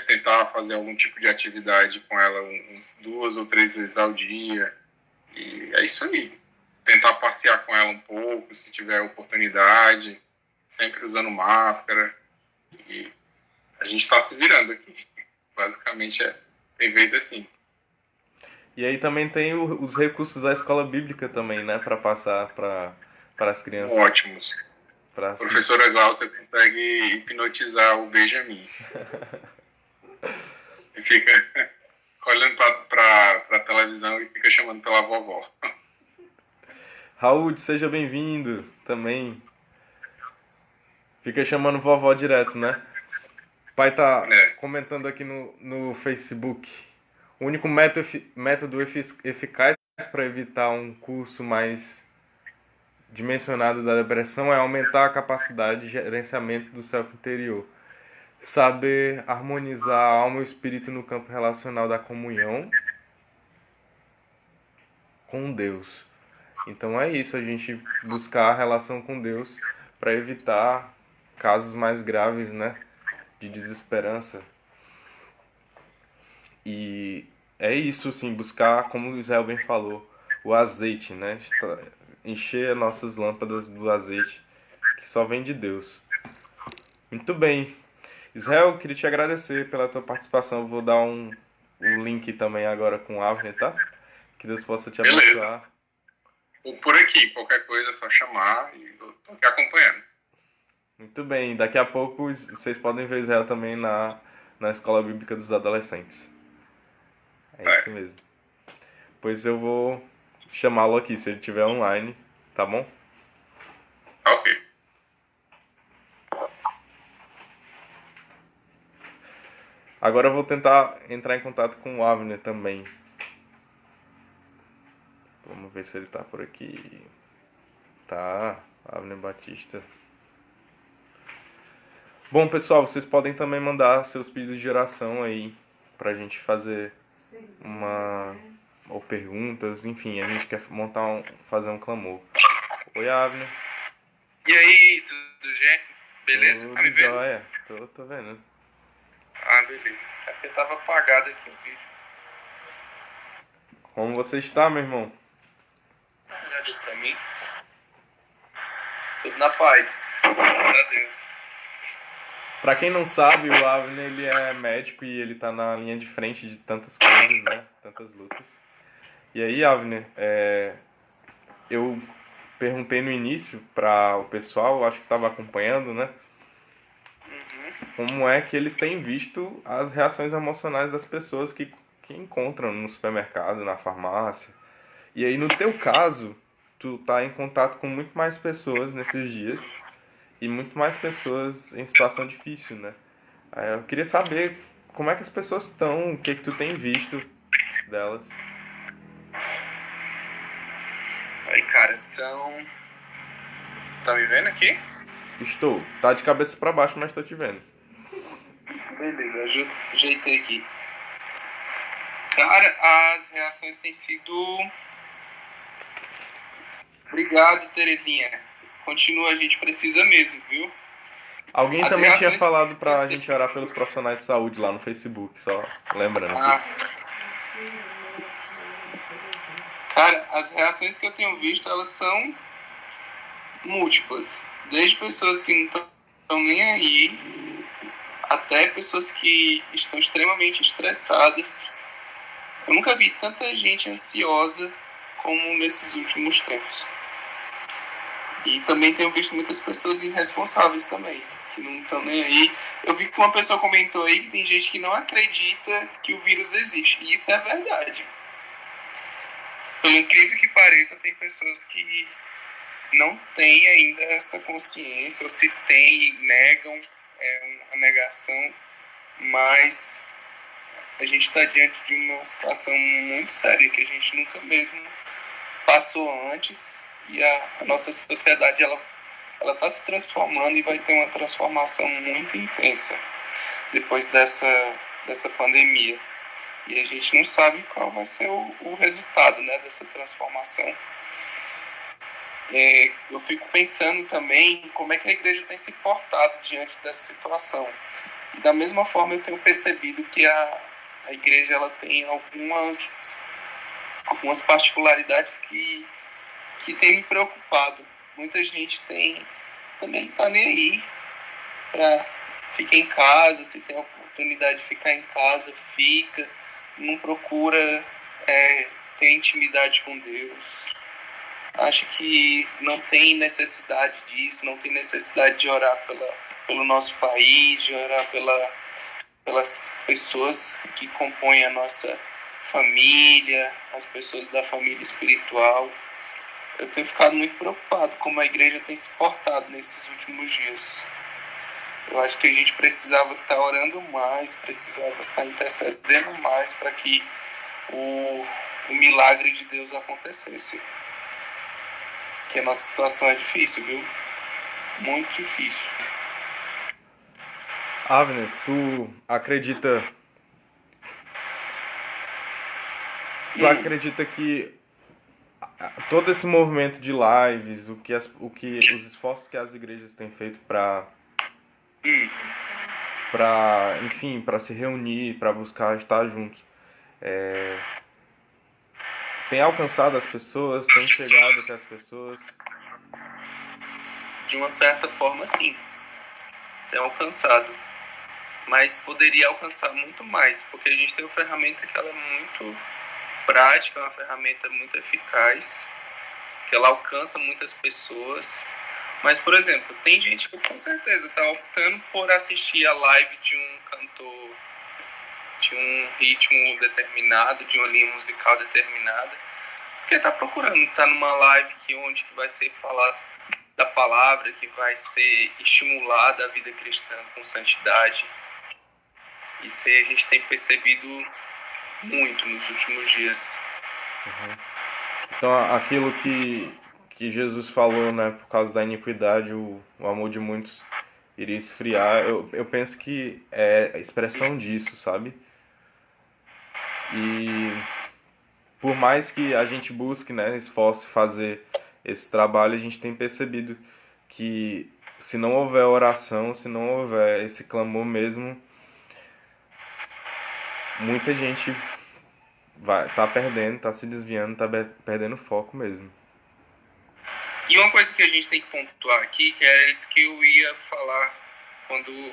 tentar fazer algum tipo de atividade com ela umas 2 ou 3 vezes ao dia. E é isso aí. Tentar passear com ela um pouco, se tiver oportunidade, sempre usando máscara. E a gente está se virando aqui. Basicamente tem feito assim. e aí também tem os recursos da escola bíblica também, né? Para passar para as crianças. Ótimos. Pra, Professora Glaucia consegue hipnotizar o Benjamin. E fica olhando para a televisão e fica chamando pela vovó. Raul, seja bem-vindo também. Fica chamando vovó direto, né? O pai tá É, comentando aqui no Facebook. O único método eficaz para evitar um curso mais dimensionado da depressão é aumentar a capacidade de gerenciamento do self interior. Saber harmonizar a alma e o espírito no campo relacional da comunhão com Deus. Então é isso, a gente buscar a relação com Deus para evitar casos mais graves, né, de desesperança. E é isso, sim, buscar, como o Israel bem falou, o azeite, né, encher as nossas lâmpadas do azeite que só vem de Deus. Muito bem. Israel, queria te agradecer pela tua participação. Vou dar um link também agora com o Avner, tá? Que Deus possa te beleza. abençoar. Ou por aqui, qualquer coisa é só chamar e eu tô aqui acompanhando. Muito bem, daqui a pouco vocês podem ver Israel também na Escola Bíblica dos Adolescentes. É Tá, isso mesmo. Pois eu vou chamá-lo aqui, se ele estiver online, tá bom? ok. Agora eu vou tentar entrar em contato com o Avner também. Vamos ver se ele tá por aqui. Tá, Avner Batista. Bom, pessoal, vocês podem também mandar seus pedidos de oração aí pra gente fazer uma... ou perguntas, enfim, a gente quer fazer um clamor. Oi, Avner. E aí, tudo bem? Beleza? Tudo Tá me vendo? jóia. Tô vendo. Ah, beleza. É porque tava apagado aqui o vídeo. Como você está, meu irmão? Olha pra mim. Tudo na paz. Graças a Deus. Pra quem não sabe, o Avner, ele é médico e ele tá na linha de frente de tantas coisas, né? Tantas lutas. E aí, Avner, eu perguntei no início para o pessoal, acho que estava acompanhando, né? Como é que eles têm visto as reações emocionais das pessoas que encontram no supermercado, na farmácia. E aí, no teu caso, tu tá em contato com muito mais pessoas nesses dias e muito mais pessoas em situação difícil, né? Aí eu queria saber como é que as pessoas estão, o que que tu tem visto delas. Aí, cara, são... Tá me vendo aqui? Estou. Tá de cabeça para baixo, mas tô te vendo. Beleza, ajeitei aqui. Cara, as reações têm sido... Obrigado, Terezinha. Continua, a gente precisa mesmo, viu? Alguém As também tinha reações falado pra você- gente orar pelos profissionais de saúde lá no Facebook, só lembrando Ah, aqui. cara, as reações que eu tenho visto, elas são múltiplas. Desde pessoas que não estão nem aí, até pessoas que estão extremamente estressadas. Eu nunca vi tanta gente ansiosa como nesses últimos tempos. E também tenho visto muitas pessoas irresponsáveis também, que não estão nem aí. Eu vi que uma pessoa comentou aí que tem gente que não acredita que o vírus existe. E isso é verdade. Pelo incrível que pareça, tem pessoas que não têm ainda essa consciência, ou se têm, negam, uma negação, mas a gente está diante de uma situação muito séria que a gente nunca mesmo passou antes, e a nossa sociedade ela está se transformando e vai ter uma transformação muito intensa depois dessa pandemia. E a gente não sabe qual vai ser o resultado, né, dessa transformação. Eu fico pensando também em como é que a igreja tem se portado diante dessa situação. E da mesma forma eu tenho percebido que a igreja ela tem algumas particularidades que tem me preocupado. Muita gente também tá nem aí para ficar em casa, se tem a oportunidade de ficar em casa, fica, não procura ter intimidade com Deus. Acho que não tem necessidade disso, não tem necessidade de orar pelo nosso país, de orar pelas pessoas que compõem a nossa família, as pessoas da família espiritual. Eu tenho ficado muito preocupado como a igreja tem se portado nesses últimos dias. Eu acho que a gente precisava estar orando mais, precisava estar intercedendo mais para que o milagre de Deus acontecesse. Porque a nossa situação é difícil, viu? Muito difícil. Avner, tu acredita que todo esse movimento de lives, os esforços que as igrejas têm feito enfim, para se reunir, para buscar estar juntos, tem alcançado as pessoas, tem chegado até as pessoas? De uma certa forma, sim. Tem alcançado. Mas poderia alcançar muito mais, porque a gente tem uma ferramenta que ela é muito prática, uma ferramenta muito eficaz, que ela alcança muitas pessoas. Mas, por exemplo, tem gente que com certeza está optando por assistir a live de um cantor, de um ritmo determinado, de uma linha musical determinada, porque está procurando, está numa live onde que vai ser falado da palavra, que vai ser estimulada a vida cristã com santidade. Isso aí a gente tem percebido muito nos últimos dias. Então, aquilo que Jesus falou, né, por causa da iniquidade, o amor de muitos iria esfriar, eu penso que é a expressão disso, sabe? E por mais que a gente busque, né, esforce fazer esse trabalho, a gente tem percebido que se não houver oração, se não houver esse clamor mesmo, muita gente tá perdendo, tá se desviando, tá perdendo foco mesmo. E uma coisa que a gente tem que pontuar aqui, que era isso que eu ia falar quando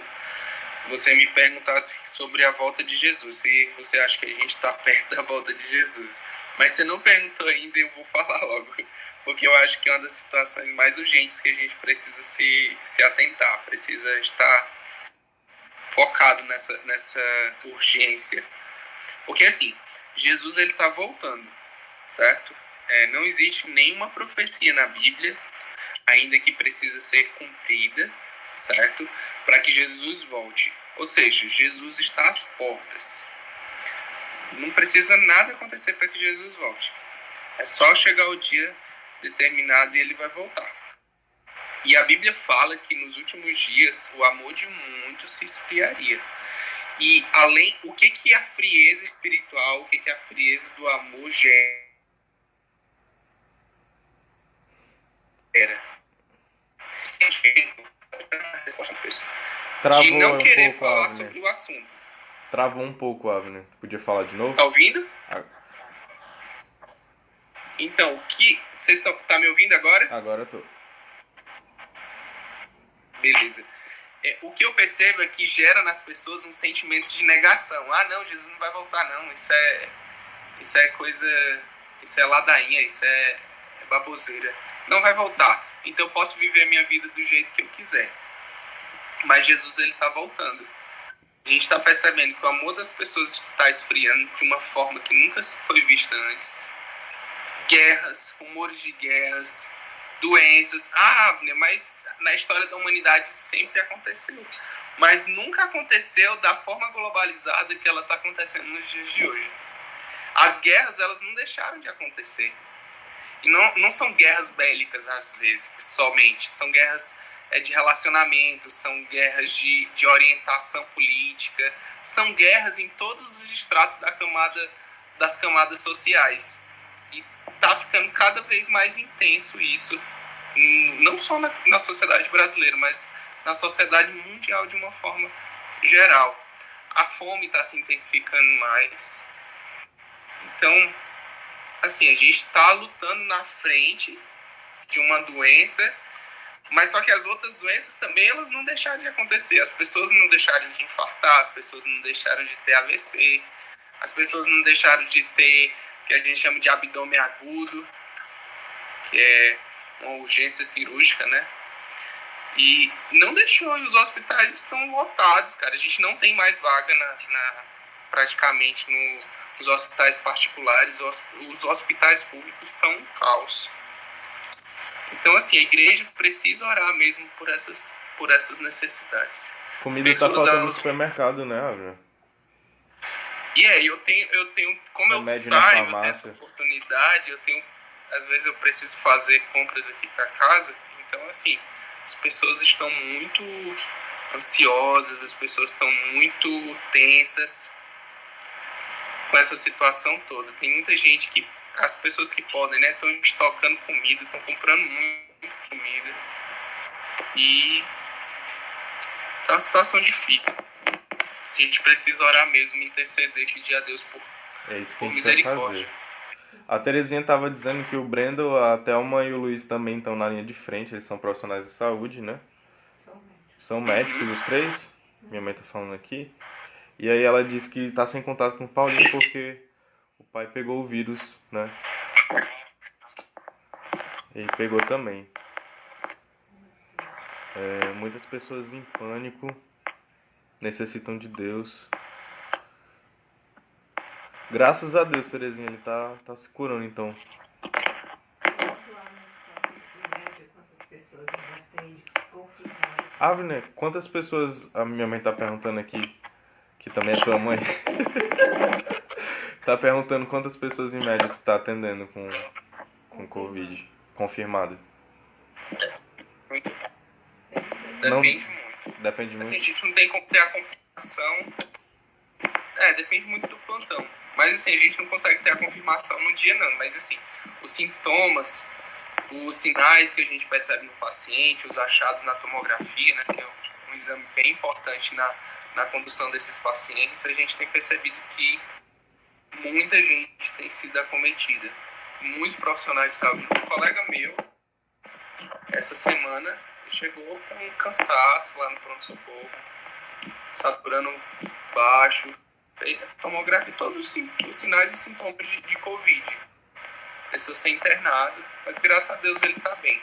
você me perguntasse sobre a volta de Jesus, se você acha que a gente está perto da volta de Jesus. Mas você não perguntou ainda, eu vou falar logo. Porque eu acho que é uma das situações mais urgentes que a gente precisa se atentar, precisa estar focado nessa urgência. Porque assim, Jesus ele está voltando, certo? Não existe nenhuma profecia na Bíblia, ainda que precisa ser cumprida, certo? Para que Jesus volte. Ou seja, Jesus está às portas. Não precisa nada acontecer para que Jesus volte. É só chegar o dia determinado e ele vai voltar. E a Bíblia fala que nos últimos dias o amor de muitos se esfriaria. E além, o que a frieza espiritual, o que a frieza do amor gera? De não querer falar sobre o assunto. Travou um pouco, Avner. Podia falar de novo? Tá ouvindo? Então, vocês tá me ouvindo agora? Agora eu tô. Beleza. O que eu percebo é que gera nas pessoas um sentimento de negação. Ah, não, Jesus não vai voltar, não. Isso é coisa... Isso é ladainha, isso é baboseira. Não vai voltar. Então eu posso viver a minha vida do jeito que eu quiser. Mas Jesus, ele tá voltando. A gente tá percebendo que o amor das pessoas está esfriando de uma forma que nunca foi vista antes. Guerras, rumores de guerras, doenças. Ah, Abner, mas na história da humanidade sempre aconteceu. Mas nunca aconteceu da forma globalizada que ela está acontecendo nos dias de hoje. As guerras, elas não deixaram de acontecer. E não são guerras bélicas, às vezes, somente. São guerras de relacionamento, são guerras de orientação política, são guerras em todos os estratos das camadas sociais. E tá ficando cada vez mais intenso isso, não só na sociedade brasileira, mas na sociedade mundial de uma forma geral. A fome está se intensificando mais. Então, assim, a gente está lutando na frente de uma doença, mas só que as outras doenças também, elas não deixaram de acontecer. As pessoas não deixaram de infartar, as pessoas não deixaram de ter AVC, as pessoas não deixaram de ter o que a gente chama de abdômen agudo, que é uma urgência cirúrgica, né? E não deixou, e os hospitais estão lotados, cara. A gente não tem mais vaga praticamente nos hospitais particulares. Os hospitais públicos estão um caos. Então, assim, a igreja precisa orar mesmo por essas necessidades. Comida está faltando no supermercado, né, Avner? E eu tenho, como eu saio dessa oportunidade, às vezes eu preciso fazer compras aqui para casa. Então, assim, as pessoas estão muito ansiosas, as pessoas estão muito tensas com essa situação toda. Tem muita gente que, as pessoas que podem, né, estão estocando comida, estão comprando muita comida. E tá uma situação difícil. A gente precisa orar mesmo, interceder, pedir a Deus por misericórdia. A Terezinha estava dizendo que o Brendo, a Thelma e o Luiz também estão na linha de frente, eles são profissionais de saúde, né? São médicos os três, minha mãe tá falando aqui. E aí ela disse que tá sem contato com o Paulinho porque o pai pegou o vírus, né? Ele pegou também. Muitas pessoas em pânico, necessitam de Deus. Graças a Deus, Terezinha, ele tá se curando, então. Avner, quantas pessoas... A minha mãe tá perguntando aqui, que também é tua mãe. Tá perguntando quantas pessoas em média tu tá atendendo com Covid confirmado. Depende muito. Depende muito. Assim, a gente não tem como ter a confirmação. Depende muito do plantão. Mas assim, a gente não consegue ter a confirmação no dia não, mas assim, os sintomas, os sinais que a gente percebe no paciente, os achados na tomografia, né, que é um exame bem importante na condução desses pacientes, a gente tem percebido que muita gente tem sido acometida. Muitos profissionais de saúde. Um colega meu, essa semana, chegou com um cansaço lá no pronto-socorro, saturando baixo, tomografia, todos os sinais e sintomas de Covid. Precisou ser internado, mas graças a Deus ele está bem.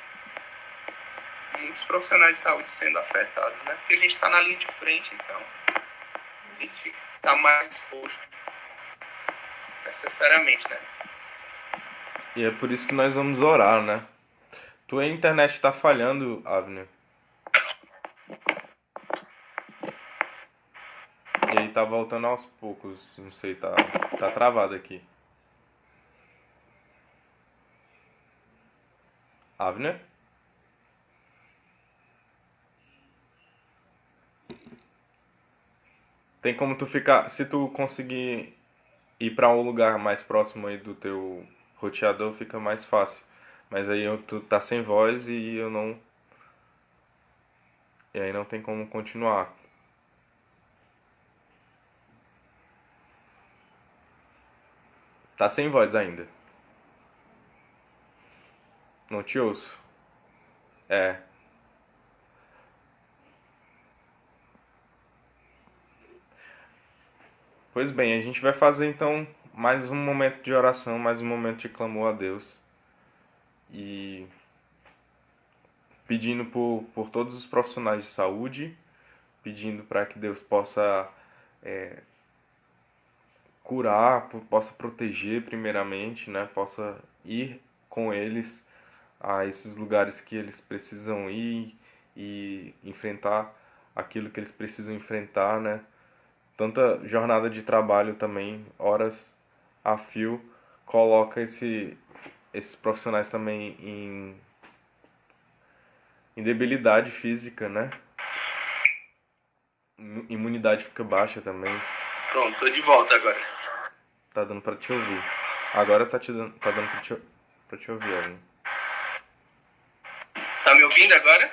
Muitos profissionais de saúde sendo afetados, né? Porque a gente está na linha de frente, então a gente está mais exposto, necessariamente, né? E é por isso que nós vamos orar, né? Tua internet tá falhando, Avner. E aí tá voltando aos poucos, não sei, tá travado aqui. Avner? Tem como tu ficar, se tu conseguir ir pra um lugar mais próximo aí do teu roteador, fica mais fácil. Mas aí tu tá sem voz e eu não. E aí não tem como continuar. Tá sem voz ainda. Não te ouço. É. Pois bem, a gente vai fazer então mais um momento de oração, mais um momento de clamor a Deus. E pedindo por todos os profissionais de saúde, pedindo para que Deus possa curar, possa proteger primeiramente, né? Possa ir com eles a esses lugares que eles precisam ir e enfrentar aquilo que eles precisam enfrentar, né? Tanta jornada de trabalho também, horas a fio, coloca esses profissionais também em debilidade física, né? Imunidade fica baixa também. Pronto, tô de volta agora. Tá dando pra te ouvir. Agora tá dando pra te ouvir, Evelyn. Tá me ouvindo agora?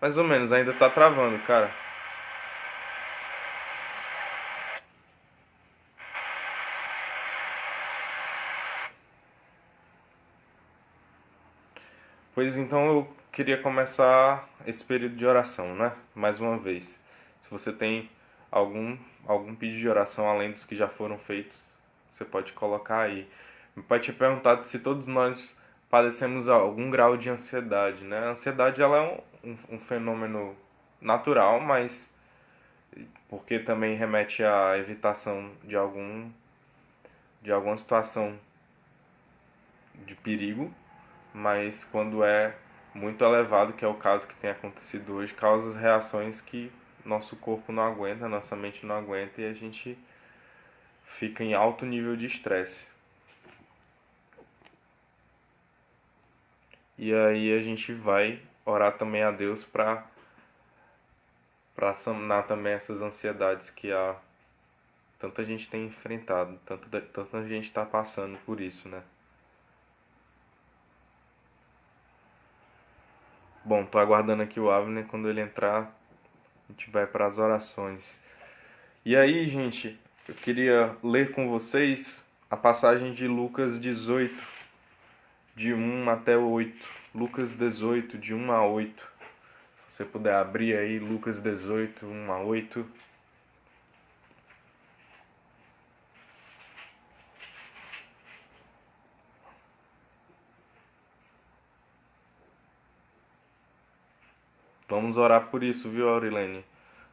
Mais ou menos, ainda tá travando, cara. Pois então eu queria começar esse período de oração, né? Mais uma vez. Se você tem algum pedido de oração além dos que já foram feitos, você pode colocar aí. Meu pai tinha perguntado se todos nós padecemos algum grau de ansiedade, né? A ansiedade ela é um fenômeno natural, mas porque também remete à evitação de alguma situação de perigo, mas quando é muito elevado, que é o caso que tem acontecido hoje, causa reações que nosso corpo não aguenta, nossa mente não aguenta e a gente fica em alto nível de estresse. E aí a gente vai orar também a Deus para sanar também essas ansiedades que tanta gente tem enfrentado, tanta gente está passando por isso, né? Bom, tô aguardando aqui o Avner, quando ele entrar, a gente vai para as orações. E aí, gente, eu queria ler com vocês a passagem de Lucas 18, de 1 até 8. Lucas 18, de 1 a 8. Se você puder abrir aí, Lucas 18, 1 a 8. Vamos orar por isso, viu, Aurilene?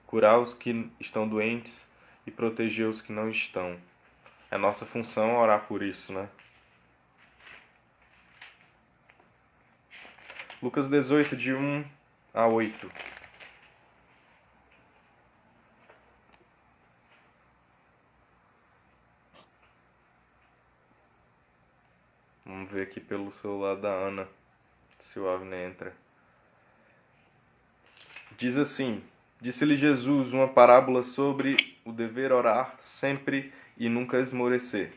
Curar os que estão doentes e proteger os que não estão. É nossa função orar por isso, né? Lucas 18, de 1 a 8. Vamos ver aqui pelo celular da Ana, se o Avner entra. Diz assim: Disse-lhe Jesus uma parábola sobre o dever orar sempre e nunca esmorecer.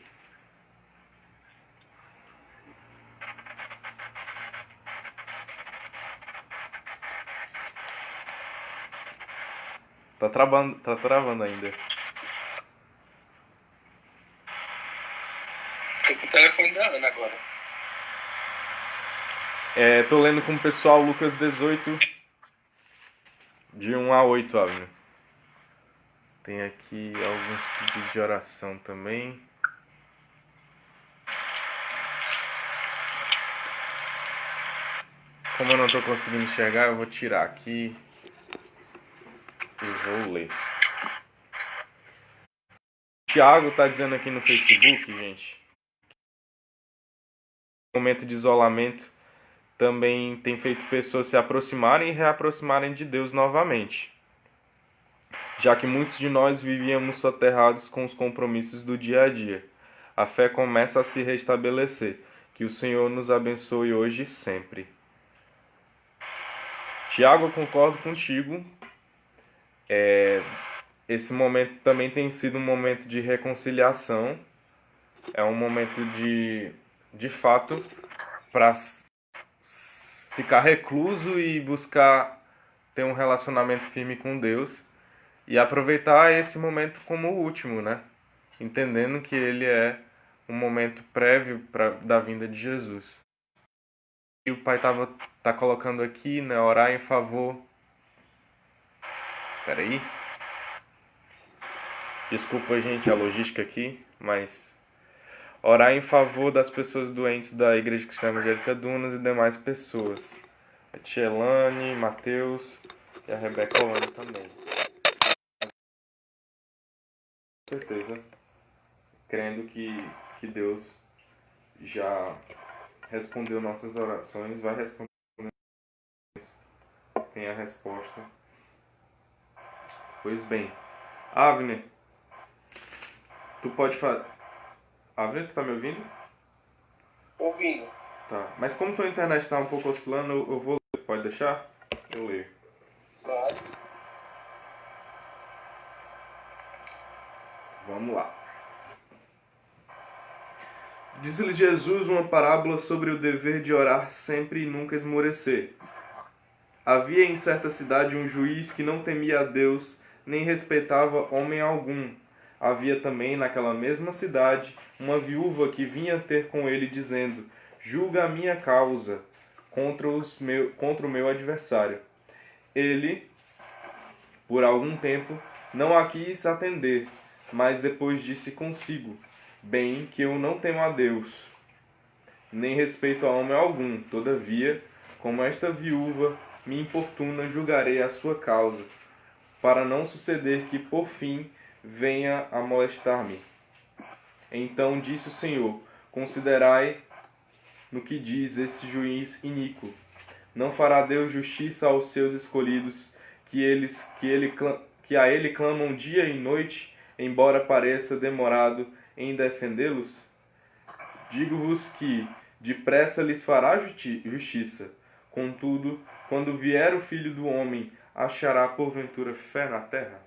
Tá travando ainda. Tô com o telefone da Ana agora. Tô lendo com o pessoal Lucas 18, de 1 a 8, Abner. Tem aqui alguns pedidos de oração também. Como eu não tô conseguindo enxergar, eu vou tirar aqui e vou ler. Tiago tá dizendo aqui no Facebook, gente, o momento de isolamento também tem feito pessoas se aproximarem e reaproximarem de Deus novamente, já que muitos de nós vivíamos soterrados com os compromissos do dia a dia. A fé começa a se restabelecer. Que o Senhor nos abençoe hoje e sempre. Tiago, eu concordo contigo. Esse momento também tem sido um momento de reconciliação. É um momento de fato, para ficar recluso e buscar ter um relacionamento firme com Deus e aproveitar esse momento como o último, né? Entendendo que ele é um momento prévio da vinda de Jesus. E o pai tá colocando aqui, né? Orar em favor. Peraí. Desculpa, gente, a logística aqui, mas orar em favor das pessoas doentes da Igreja Cristã Evangélica Dunas e demais pessoas. A tia Elane, Matheus e a Rebeca Olane também. Com certeza, crendo que Deus já respondeu nossas orações, vai responder, tem a resposta. Pois bem, Avner, tu pode fazer... Avner, tu tá me ouvindo? Ouvindo. Tá, mas como tua internet tá um pouco oscilando, eu vou ler. Pode deixar? Eu leio. Claro. Vamos lá. Diz-lhes Jesus uma parábola sobre o dever de orar sempre e nunca esmorecer. Havia em certa cidade um juiz que não temia a Deus, nem respeitava homem algum. Havia também naquela mesma cidade uma viúva que vinha ter com ele, dizendo: julga a minha causa contra o meu adversário. Ele, por algum tempo, não a quis atender, mas depois disse consigo: bem que eu não temo a Deus, nem respeito a homem algum. Todavia, como esta viúva me importuna, julgarei a sua causa, para não suceder que, por fim, venha a molestar-me. Então disse o Senhor: considerai no que diz esse juiz iníquo. Não fará Deus justiça aos seus escolhidos, que a ele clamam dia e noite, embora pareça demorado em defendê-los? Digo-vos que depressa lhes fará justiça. Contudo, quando vier o Filho do Homem, achará porventura fé na terra?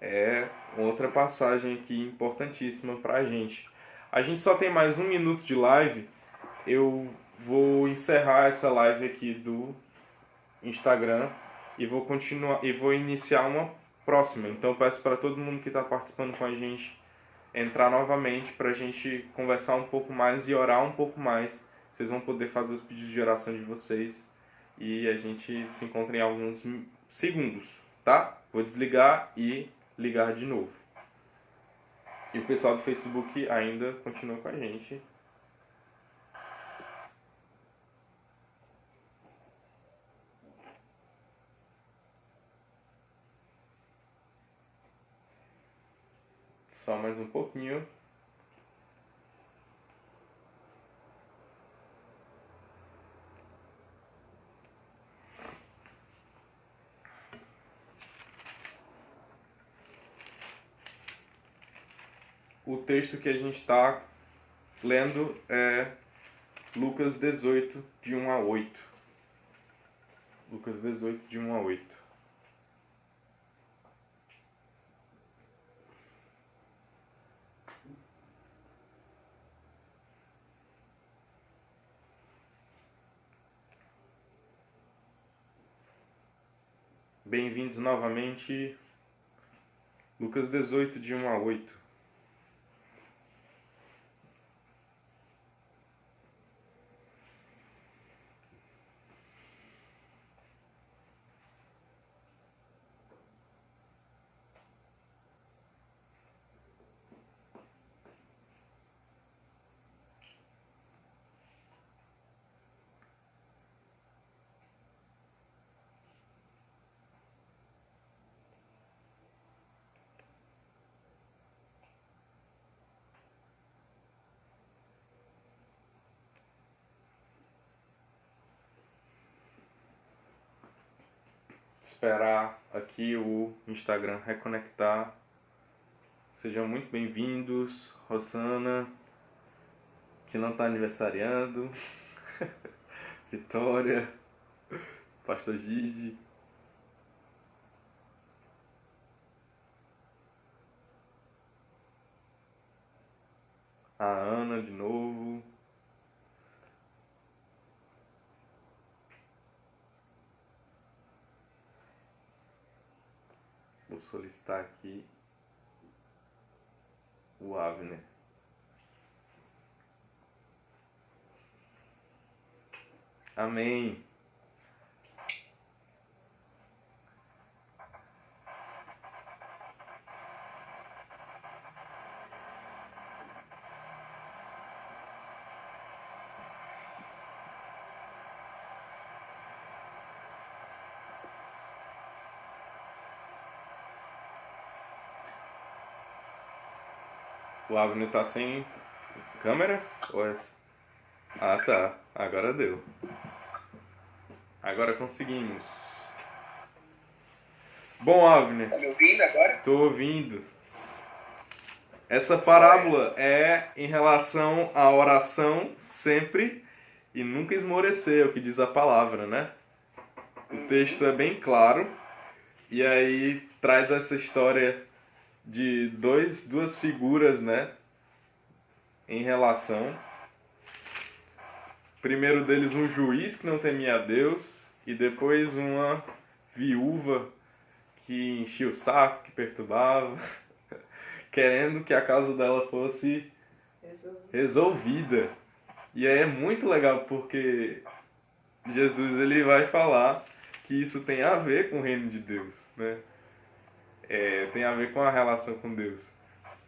É outra passagem aqui importantíssima para a gente. A gente só tem mais 1 minuto de live. Eu vou encerrar essa live aqui do Instagram e vou continuar e vou iniciar uma próxima. Então eu peço para todo mundo que está participando com a gente entrar novamente para a gente conversar um pouco mais e orar um pouco mais. Vocês vão poder fazer os pedidos de oração de vocês e a gente se encontra em alguns segundos, tá? Vou desligar e ligar de novo. E o pessoal do Facebook ainda continua com a gente. Só mais um pouquinho. O texto que a gente está lendo é Lucas 18, de 1 a 8. Lucas 18, de 1 a 8. bem-vindos novamente. Lucas 18, de 1 a 8. Esperar aqui o Instagram reconectar. Sejam muito bem-vindos, Rosana, que não está aniversariando, Vitória, Pastor Gigi, a Ana de novo. Vou solicitar aqui o Avner. Amém. O Avner tá sem câmera? Ou é... Ah, tá. Agora deu. Agora conseguimos. Bom, Avner. Tá me ouvindo agora? Tô ouvindo. Essa parábola é em relação à oração sempre e nunca esmorecer, é o que diz a palavra, né? O texto é bem claro e aí traz essa história de duas figuras, né? Em relação. Primeiro deles um juiz que não temia a Deus e depois uma viúva que enchia o saco, que perturbava, querendo que a causa dela fosse resolvida. E aí é muito legal porque Jesus ele vai falar que isso tem a ver com o reino de Deus, né? Tem a ver com a relação com Deus.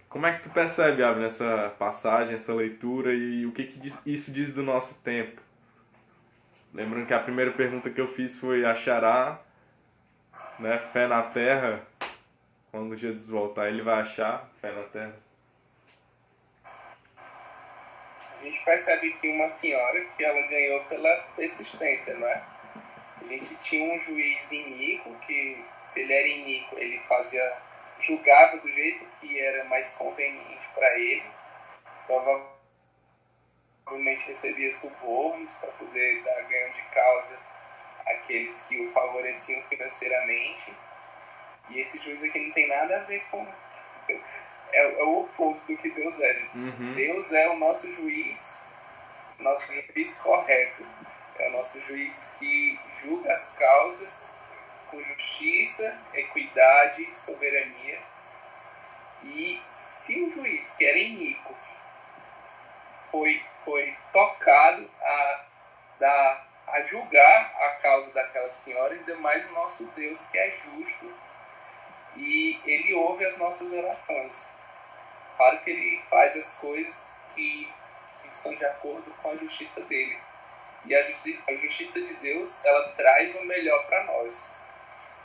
Como é que tu percebe, Abner, nessa passagem, essa leitura e o que isso diz do nosso tempo? Lembrando que a primeira pergunta que eu fiz foi: achará, né, fé na terra? Quando Jesus voltar, ele vai achar fé na terra? A gente percebe que uma senhora que ela ganhou pela persistência, não é? A gente tinha um juiz iníquo que, se ele era iníquo, ele julgava do jeito que era mais conveniente para ele. Provavelmente recebia subornos para poder dar ganho de causa àqueles que o favoreciam financeiramente. E esse juiz aqui não tem nada a ver com... É o oposto do que Deus é. Uhum. Deus é o nosso juiz correto. É o nosso juiz que julga as causas com justiça, equidade, soberania. E se o juiz, que era iníquo, foi tocado a julgar a causa daquela senhora, ainda mais o nosso Deus, que é justo, e ele ouve as nossas orações. Claro que ele faz as coisas que são de acordo com a justiça dele. E a justiça de Deus, ela traz o melhor para nós.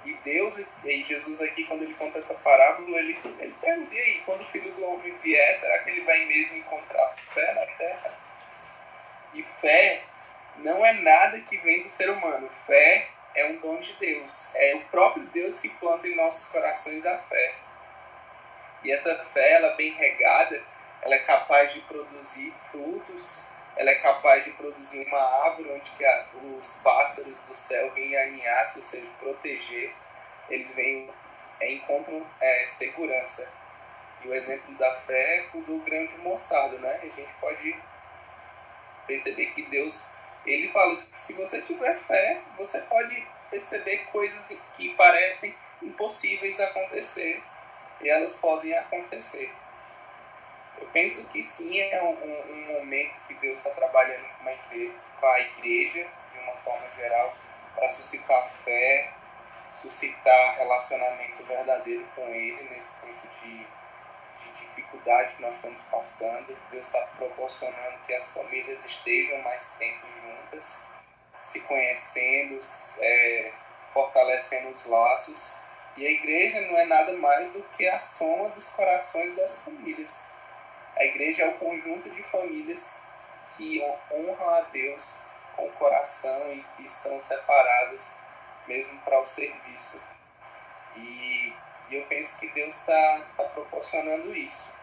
E Deus, e Jesus aqui, quando ele conta essa parábola, ele pergunta: e aí, quando o Filho do Homem vier, será que ele vai mesmo encontrar fé na terra? E fé não é nada que vem do ser humano. Fé é um dom de Deus. É o próprio Deus que planta em nossos corações a fé. E essa fé, ela bem regada, ela é capaz de produzir frutos, ela é capaz de produzir uma árvore onde que os pássaros do céu vêm aninhar, ou seja, proteger, eles encontram segurança. E o exemplo da fé é o do grão de mostarda, né? A gente pode perceber que Deus, ele fala que se você tiver fé, você pode perceber coisas que parecem impossíveis acontecer, e elas podem acontecer. Eu penso que sim, é um momento que Deus está trabalhando com a igreja, de uma forma geral, para suscitar fé, suscitar relacionamento verdadeiro com Ele nesse tempo de dificuldade que nós estamos passando. Deus está proporcionando que as famílias estejam mais tempo juntas, se conhecendo, fortalecendo os laços. E a igreja não é nada mais do que a soma dos corações das famílias. A igreja é o conjunto de famílias que honram a Deus com o coração e que são separadas mesmo para o serviço. E eu penso que Deus está proporcionando isso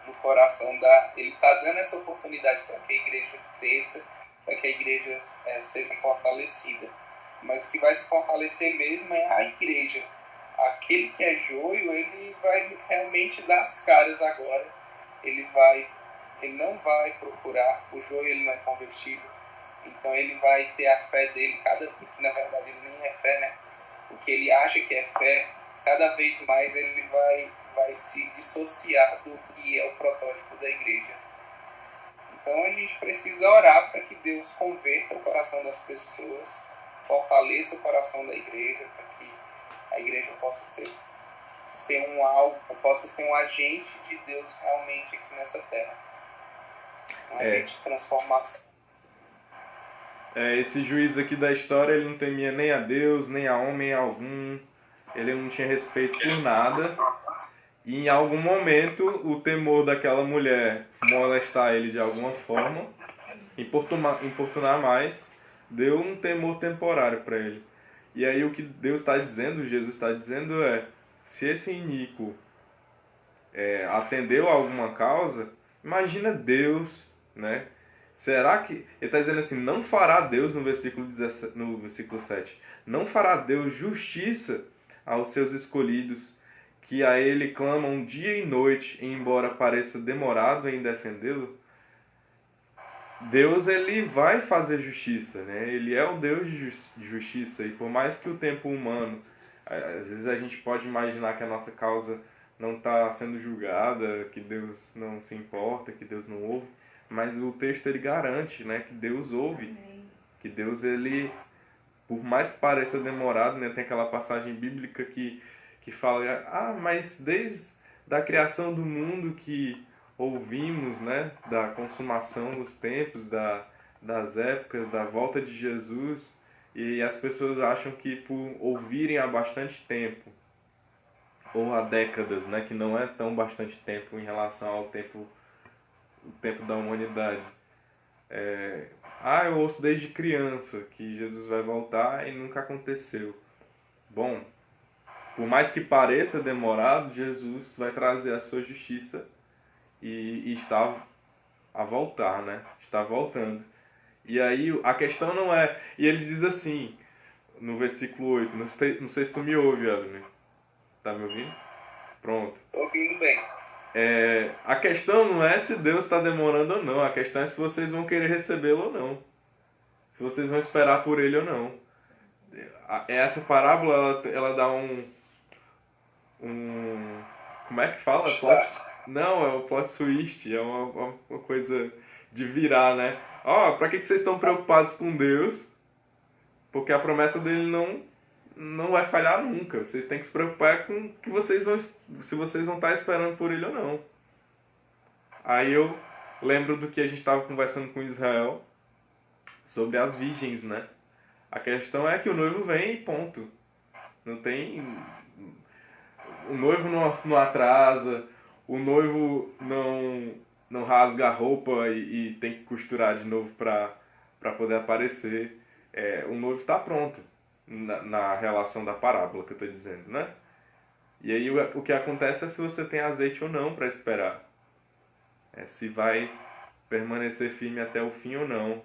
no coração. Ele está dando essa oportunidade para que a igreja cresça, para que a igreja seja fortalecida. Mas o que vai se fortalecer mesmo é a igreja. Aquele que é joio, ele vai realmente dar as caras agora. Ele não vai procurar, o joio ele não é convertido, então ele vai ter a fé dele, porque na verdade ele nem é fé, né? O que ele acha que é fé, cada vez mais ele vai se dissociar do que é o protótipo da igreja. Então a gente precisa orar para que Deus converta o coração das pessoas, fortaleça o coração da igreja, para que a igreja possa ser um agente de Deus realmente aqui nessa terra. Um agente de transformação. Esse juiz aqui da história, ele não temia nem a Deus, nem a homem algum. Ele não tinha respeito por nada. E em algum momento, o temor daquela mulher molestar ele de alguma forma, importunar mais, deu um temor temporário para ele. E aí o que Deus está dizendo, Jesus está dizendo se esse iníquo atendeu a alguma causa, imagina Deus, né? Será que... Ele está dizendo assim, não fará Deus, no versículo 7, não fará Deus justiça aos seus escolhidos, que a ele clamam dia e noite, embora pareça demorado em defendê-lo? Deus, ele vai fazer justiça, né? Ele é o Deus de justiça, e por mais que o tempo humano, às vezes a gente pode imaginar que a nossa causa não está sendo julgada, que Deus não se importa, que Deus não ouve, mas o texto ele garante, né, que Deus ouve, que Deus, ele, por mais que pareça demorado, né, tem aquela passagem bíblica que fala, mas desde a criação do mundo que ouvimos, né, da consumação dos tempos, das épocas, da volta de Jesus, e as pessoas acham que por ouvirem há bastante tempo, ou há décadas, né, que não é tão bastante tempo em relação ao tempo da humanidade. Eu ouço desde criança que Jesus vai voltar e nunca aconteceu. Bom, por mais que pareça demorado, Jesus vai trazer a sua justiça e está a voltar, né? Está voltando. E aí a questão não é... E ele diz assim, no versículo 8, não sei se tu me ouve, Abner. Tá me ouvindo? Pronto. Tô ouvindo bem. A questão não é se Deus está demorando ou não, a questão é se vocês vão querer recebê-lo ou não. Se vocês vão esperar por ele ou não. Essa parábola, ela dá como é que fala? Não, é o plot twist, é uma coisa de virar, né? Pra que vocês estão preocupados com Deus? Porque a promessa dele não vai falhar nunca. Vocês têm que se preocupar com que se vocês vão estar esperando por ele ou não. Aí eu lembro do que a gente estava conversando com Israel sobre as virgens, né? A questão é que o noivo vem e ponto. Não tem... O noivo não atrasa, o noivo não rasga a roupa e tem que costurar de novo para poder aparecer. O noivo está pronto na relação da parábola que eu estou dizendo, né? E aí o que acontece é se você tem azeite ou não para esperar. Se vai permanecer firme até o fim ou não.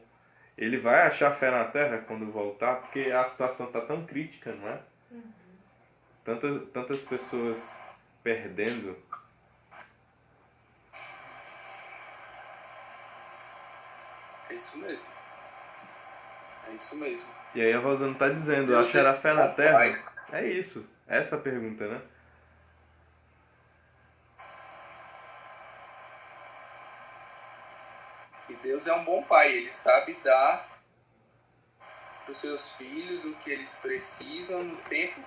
Ele vai achar fé na terra quando voltar, porque a situação está tão crítica, não é? Tantas pessoas perdendo. É isso mesmo. É isso mesmo. E aí a Rosana tá dizendo, Deus achará fé na bom terra? Pai. É isso, essa é a pergunta, né? E Deus é um bom pai, ele sabe dar para os seus filhos o que eles precisam no tempo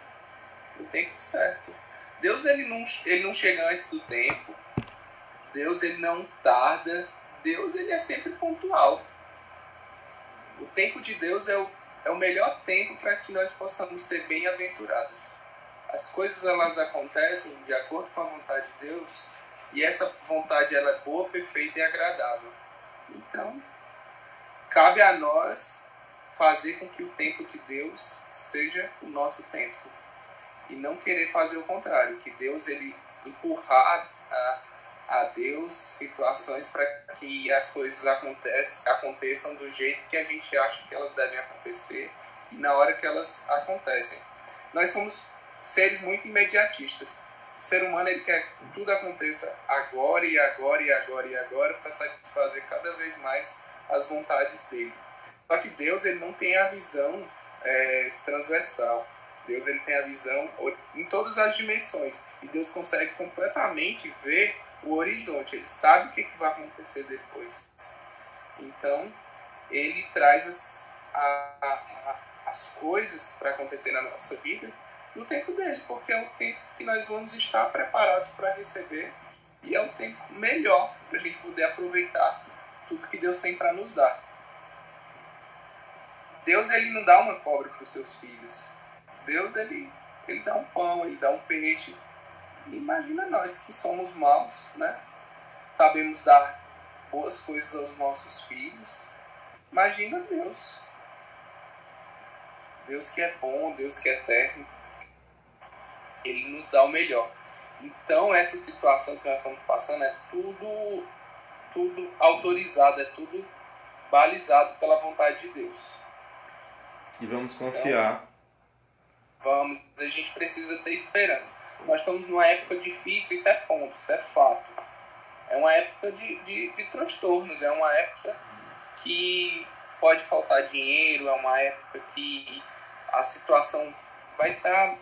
certo. Deus ele não chega antes do tempo. Deus ele não tarda. Deus ele é sempre pontual. O tempo de Deus é o melhor tempo para que nós possamos ser bem-aventurados. As coisas elas acontecem de acordo com a vontade de Deus e essa vontade ela é boa, perfeita e agradável. Então, cabe a nós fazer com que o tempo de Deus seja o nosso tempo e não querer fazer o contrário, que Deus ele empurrar a Deus situações para que as coisas aconteçam do jeito que a gente acha que elas devem acontecer e na hora que elas acontecem. Nós somos seres muito imediatistas. O ser humano ele quer que tudo aconteça agora e agora e agora e agora para satisfazer cada vez mais as vontades dele. Só que Deus ele não tem a visão transversal. Deus ele tem a visão em todas as dimensões. E Deus consegue completamente ver o horizonte. Ele sabe o que vai acontecer depois. Então, ele traz as coisas para acontecer na nossa vida no tempo dele. Porque é o tempo que nós vamos estar preparados para receber. E é o tempo melhor para a gente poder aproveitar tudo que Deus tem para nos dar. Deus ele não dá uma cobra para os seus filhos. Deus ele dá um pão, ele dá um peixe. E imagina nós que somos maus, né? Sabemos dar boas coisas aos nossos filhos. Imagina Deus. Deus que é bom, Deus que é eterno. Ele nos dá o melhor. Então essa situação que nós estamos passando é tudo autorizado, é tudo balizado pela vontade de Deus. E vamos confiar. Então, a gente precisa ter esperança. Nós estamos numa época difícil, isso é ponto, isso é fato. É uma época de transtornos, é uma época que pode faltar dinheiro, é uma época que a situação vai estar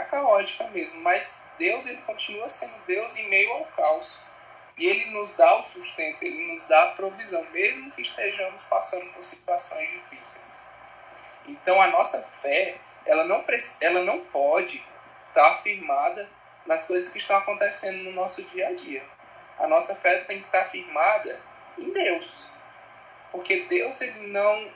caótica mesmo, mas Deus ele continua sendo Deus em meio ao caos. E Ele nos dá o sustento, Ele nos dá a provisão, mesmo que estejamos passando por situações difíceis. Então a nossa fé, ela não pode estar firmada nas coisas que estão acontecendo no nosso dia a dia. A nossa fé tem que estar firmada em Deus. Porque Deus ele não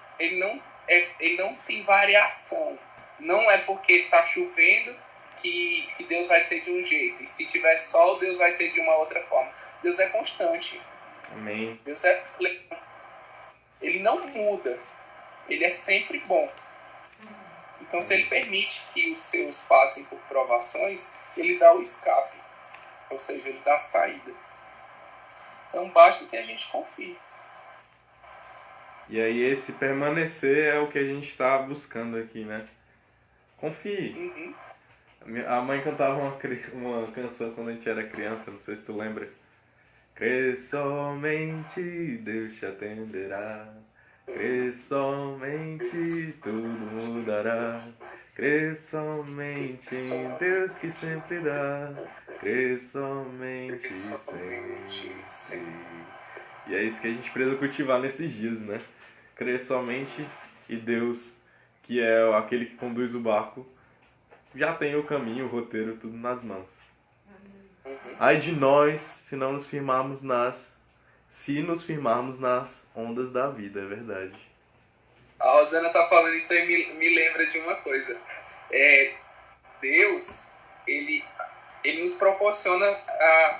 tem variação. Não é porque está chovendo que Deus vai ser de um jeito. E se tiver sol, Deus vai ser de uma outra forma. Deus é constante. Amém. Deus é pleno. Ele não muda. Ele é sempre bom. Então, se ele permite que os seus passem por provações, ele dá o escape. Ou seja, ele dá a saída. Então, basta que a gente confie. E aí esse permanecer é o que a gente está buscando aqui, né? Confie. Uhum. A mãe cantava uma canção quando a gente era criança, não sei se tu lembra. Crê somente, Deus te atenderá. Crê somente, tudo mudará. Crê somente em Deus que sempre dá. Crê somente, sempre. E é isso que a gente precisa cultivar nesses dias, né? Crer somente e Deus, que é aquele que conduz o barco, já tem o caminho, o roteiro, tudo nas mãos. Ai de nós, se nos firmarmos nas ondas da vida, é verdade. A Rosana tá falando isso aí, me lembra de uma coisa. Deus, ele nos proporciona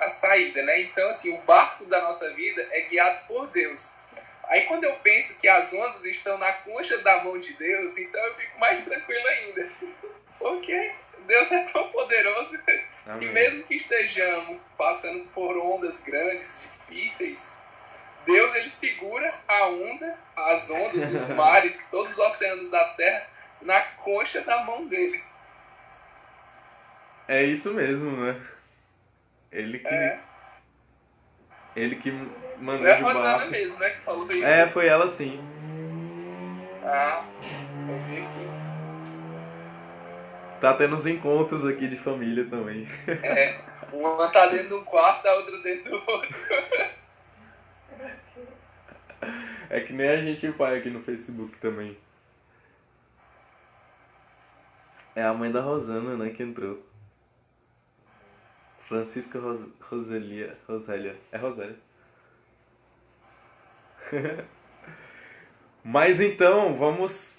a saída, né? Então, assim, o barco da nossa vida é guiado por Deus. Aí, quando eu penso que as ondas estão na concha da mão de Deus, então eu fico mais tranquilo ainda. Porque Deus é tão poderoso. Amém. E mesmo que estejamos passando por ondas grandes, difíceis, Deus, ele segura a onda, as ondas, os mares, todos os oceanos da terra na concha da mão dele. É isso mesmo, né? Ele que Não é maneja a o Rosana barco. mesmo, né, que falou isso. Foi ela sim. Ah, eu vi aqui. Tá tendo uns encontros aqui de família também. Uma tá dentro de um quarto, a outra dentro do outro. É que nem a gente e o pai aqui no Facebook também. É a mãe da Rosana, né, que entrou. Francisca Rosélia. É Rosélia. Mas então, vamos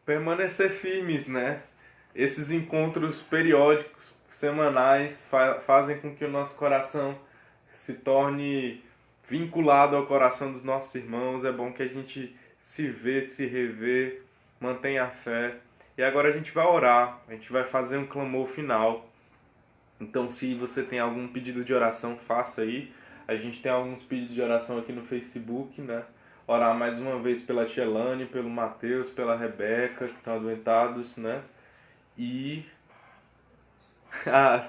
permanecer firmes, né? Esses encontros periódicos, semanais, fazem com que o nosso coração se torne vinculado ao coração dos nossos irmãos. É bom que a gente se vê, se revê, mantenha a fé. E agora a gente vai orar, a gente vai fazer um clamor final. Então, se você tem algum pedido de oração, faça aí. A gente tem alguns pedidos de oração aqui no Facebook, né? Orar mais uma vez pela Tia Elane, pelo Matheus, pela Rebeca, que estão adoentados, né? E a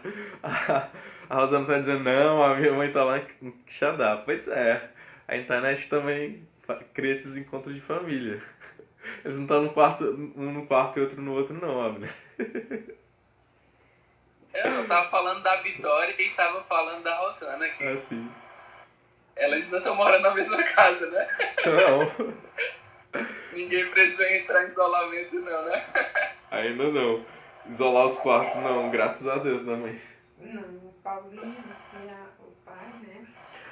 Rosana tá dizendo, não, a minha mãe tá lá em Quixadá. Pois é, a internet também cria esses encontros de família. Eles não estão um no quarto e outro no outro, não, Abner. Eu tava falando da Vitória e tava falando da Rosana aqui. Assim. Elas ainda estão morando na mesma casa, né? Não, Ninguém precisou entrar em isolamento não, né? ainda não. Isolar os quartos, não, graças a Deus, né, mãe? Não, o Paulinho e o pai, né?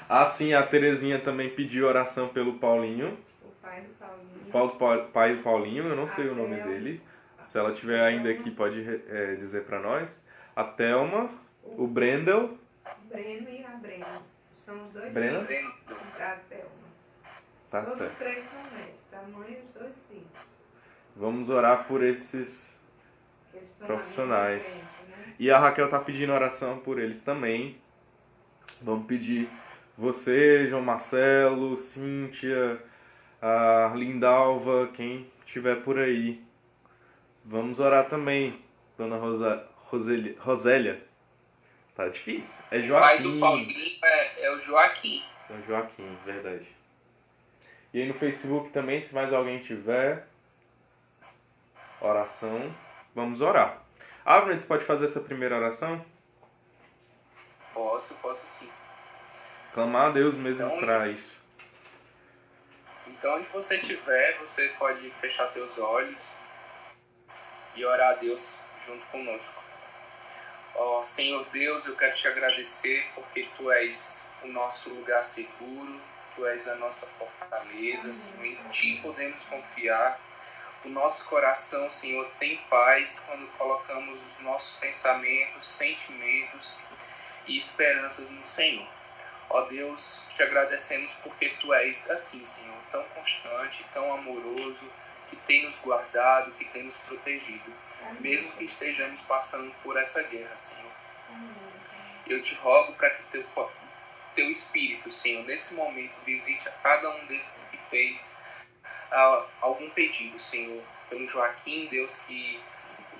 Ah, sim, a Terezinha também pediu oração pelo Paulinho. O pai do Paulinho. Pai do Paulinho, eu não sei o nome Thelma. dele. Se ela tiver ainda aqui, pode dizer pra nós. A Thelma, o Brendel. O Breno e a Brena. São os dois Brena? filhos da Thelma. Tá Todos certo. os três são netos, da mãe e os dois filhos. Vamos orar por esses Que eles estão profissionais. ali na frente, né? E a Raquel tá pedindo oração por eles também. Vamos pedir você, João Marcelo, Cíntia, a Lindalva, quem estiver por aí. Vamos orar também, Dona Rosélia. Tá difícil. É O pai do Joaquim. Paulinho é o Joaquim. É Joaquim, verdade. E aí no Facebook também, se mais alguém tiver oração, vamos orar. Abner, tu pode fazer essa primeira oração? Posso sim. Clamar a Deus mesmo Então, para isso. Então, onde você estiver, você pode fechar teus olhos e orar a Deus junto conosco. Ó Senhor Deus, eu quero te agradecer porque Tu és o nosso lugar seguro, Tu és a nossa fortaleza, Senhor, em Ti podemos confiar. O nosso coração, Senhor, tem paz quando colocamos os nossos pensamentos, sentimentos e esperanças no Senhor. Ó Deus, te agradecemos porque Tu és assim, Senhor, tão constante, tão amoroso, que tem nos guardado, que tem nos protegido, mesmo que estejamos passando por essa guerra, Senhor. Eu te rogo para que teu Espírito, Senhor, nesse momento visite a cada um desses que fez algum pedido, Senhor, pelo Joaquim, Deus, que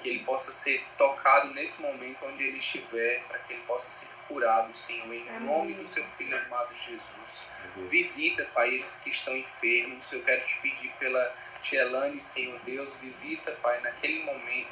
ele possa ser tocado nesse momento onde ele estiver, para que ele possa ser curado, Senhor, em nome do Teu Filho amado Jesus. Visita, Pai, esses que estão enfermos. Eu quero te pedir pela Tia Elane, Senhor Deus, visita, Pai,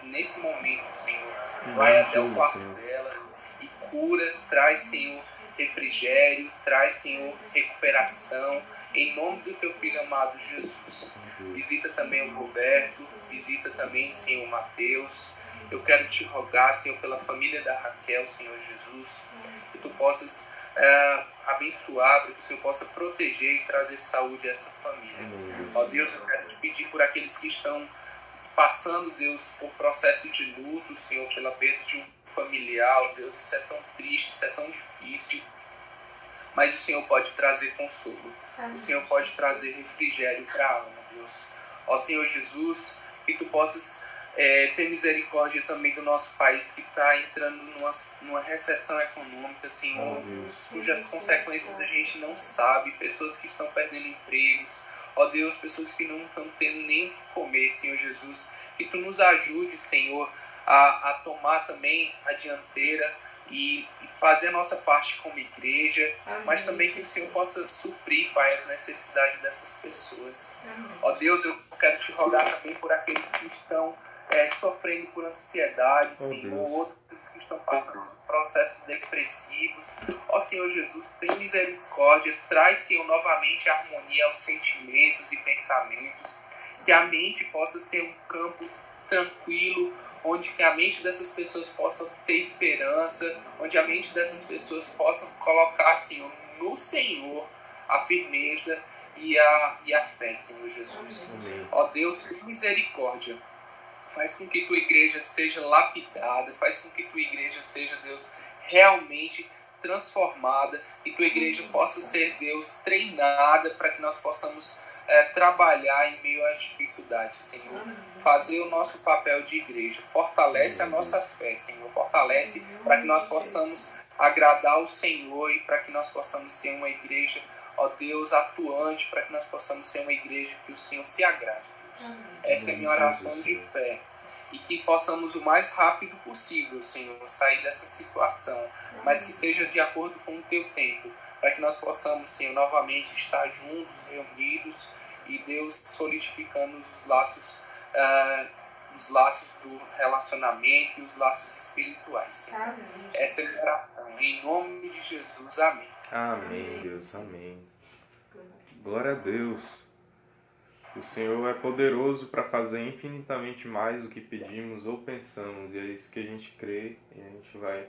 nesse momento, Senhor. Vai até o quarto dela e cura, traz, Senhor, refrigério, traz, Senhor, recuperação, em nome do Teu Filho amado Jesus. Visita também o Roberto, visita também, Senhor, o Matheus. Eu quero te rogar, Senhor, pela família da Raquel, Senhor Jesus, que Tu possas abençoar, para que o Senhor possa proteger e trazer saúde a essa família. Ó Deus, eu quero te pedir por aqueles que estão passando, Deus, por processo de luto, Senhor, pela perda de um familiar. Ó Deus, isso é tão triste, isso é tão difícil, mas o Senhor pode trazer consolo. O Senhor pode trazer refrigério para a alma, Deus. Ó Senhor Jesus, que Tu possas ter misericórdia também do nosso país, que está entrando numa recessão econômica, Senhor, cujas consequências a gente não sabe. Pessoas que estão perdendo empregos, ó Deus, pessoas que não estão tendo nem o que comer, Senhor Jesus. Que Tu nos ajude, Senhor, a tomar também a dianteira e fazer a nossa parte como igreja, Amém. mas também que o Senhor possa suprir, Pai, as necessidades dessas pessoas. Amém. Ó Deus, eu quero te rogar também por aqueles que estão sofrendo por ansiedade, Senhor, Deus. outros que estão passando por processos depressivos. Ó Senhor Jesus, tem misericórdia, traz, Senhor, novamente a harmonia aos sentimentos e pensamentos, que a mente possa ser um campo tranquilo, onde que a mente dessas pessoas possa ter esperança, onde a mente dessas pessoas possa colocar, Senhor, no Senhor a firmeza e a fé, Senhor Jesus. Amém. Ó Deus, por misericórdia, faz com que tua igreja seja lapidada, faz com que tua igreja seja, Deus, realmente transformada, e tua igreja possa ser, Deus, treinada para que nós possamos trabalhar em meio às dificuldades, Senhor. Fazer o nosso papel de igreja. Fortalece a nossa fé, Senhor. Fortalece para que nós possamos agradar o Senhor e para que nós possamos ser uma igreja, ó Deus, atuante, para que nós possamos ser uma igreja que o Senhor se agrade, Deus. Essa é a minha oração de fé. E que possamos o mais rápido possível, Senhor, sair dessa situação, mas que seja de acordo com o teu tempo, para que nós possamos, Senhor, novamente estar juntos, reunidos, e Deus solidificando os laços do relacionamento e os laços espirituais, Senhor. Amém. Essa é a minha oração. Em nome de Jesus, amém. Amém, Deus, amém. Glória a Deus. O Senhor é poderoso para fazer infinitamente mais do que pedimos ou pensamos, e é isso que a gente crê, e a gente vai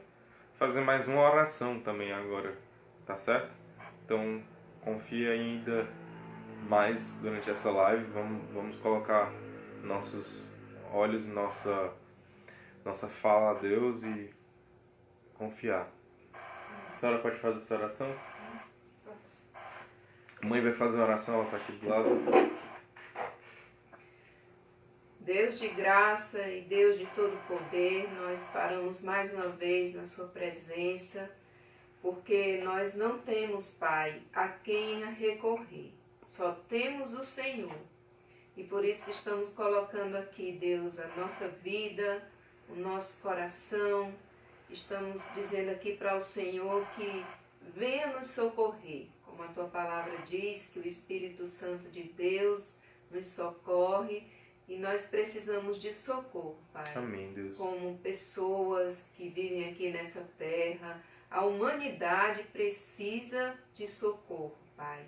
fazer mais uma oração também agora, tá certo? Então, confia ainda mais durante essa live, vamos colocar nossos olhos, nossa fala a Deus e confiar. A senhora pode fazer essa oração? A mãe vai fazer a oração, ela está aqui do lado. Deus de graça e Deus de todo poder, nós paramos mais uma vez na sua presença, porque nós não temos, Pai, a quem recorrer. Só temos o Senhor. E por isso estamos colocando aqui, Deus, a nossa vida, o nosso coração. Estamos dizendo aqui para o Senhor que venha nos socorrer. Como a tua palavra diz, que o Espírito Santo de Deus nos socorre. E nós precisamos de socorro, Pai. Amém, Deus. Como pessoas que vivem aqui nessa terra, a humanidade precisa de socorro, Pai.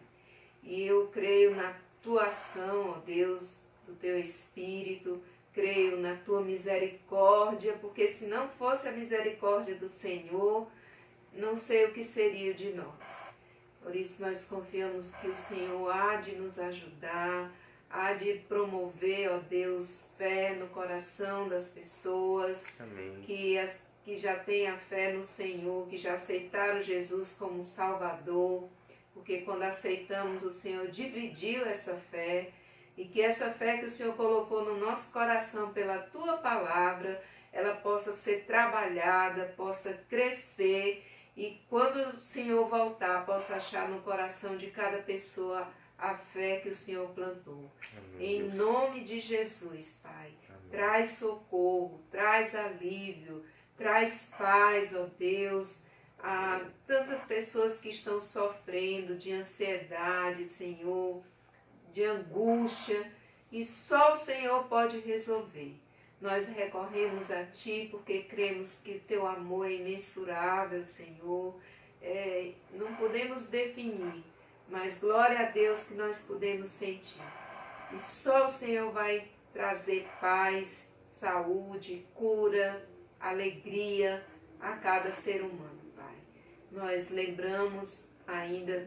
E eu creio na tua ação, ó Deus, do teu Espírito, creio na tua misericórdia, porque se não fosse a misericórdia do Senhor, não sei o que seria de nós. Por isso nós confiamos que o Senhor há de nos ajudar, há de promover, ó Deus, fé no coração das pessoas. Amém. Que já têm a fé no Senhor, que já aceitaram Jesus como Salvador, porque quando aceitamos, o Senhor dividiu essa fé, e que essa fé que o Senhor colocou no nosso coração pela tua palavra, ela possa ser trabalhada, possa crescer, e quando o Senhor voltar, possa achar no coração de cada pessoa a fé que o Senhor plantou. Amém, Em Deus. nome de Jesus, Pai, Amém. traz socorro, traz alívio, traz paz, ó Deus, a tantas pessoas que estão sofrendo de ansiedade, Senhor, de angústia, e só o Senhor pode resolver. Nós recorremos a Ti porque cremos que Teu amor é imensurável, Senhor. Não podemos definir, mas glória a Deus que nós podemos sentir. E só o Senhor vai trazer paz, saúde, cura, alegria a cada ser humano, Pai. Nós lembramos ainda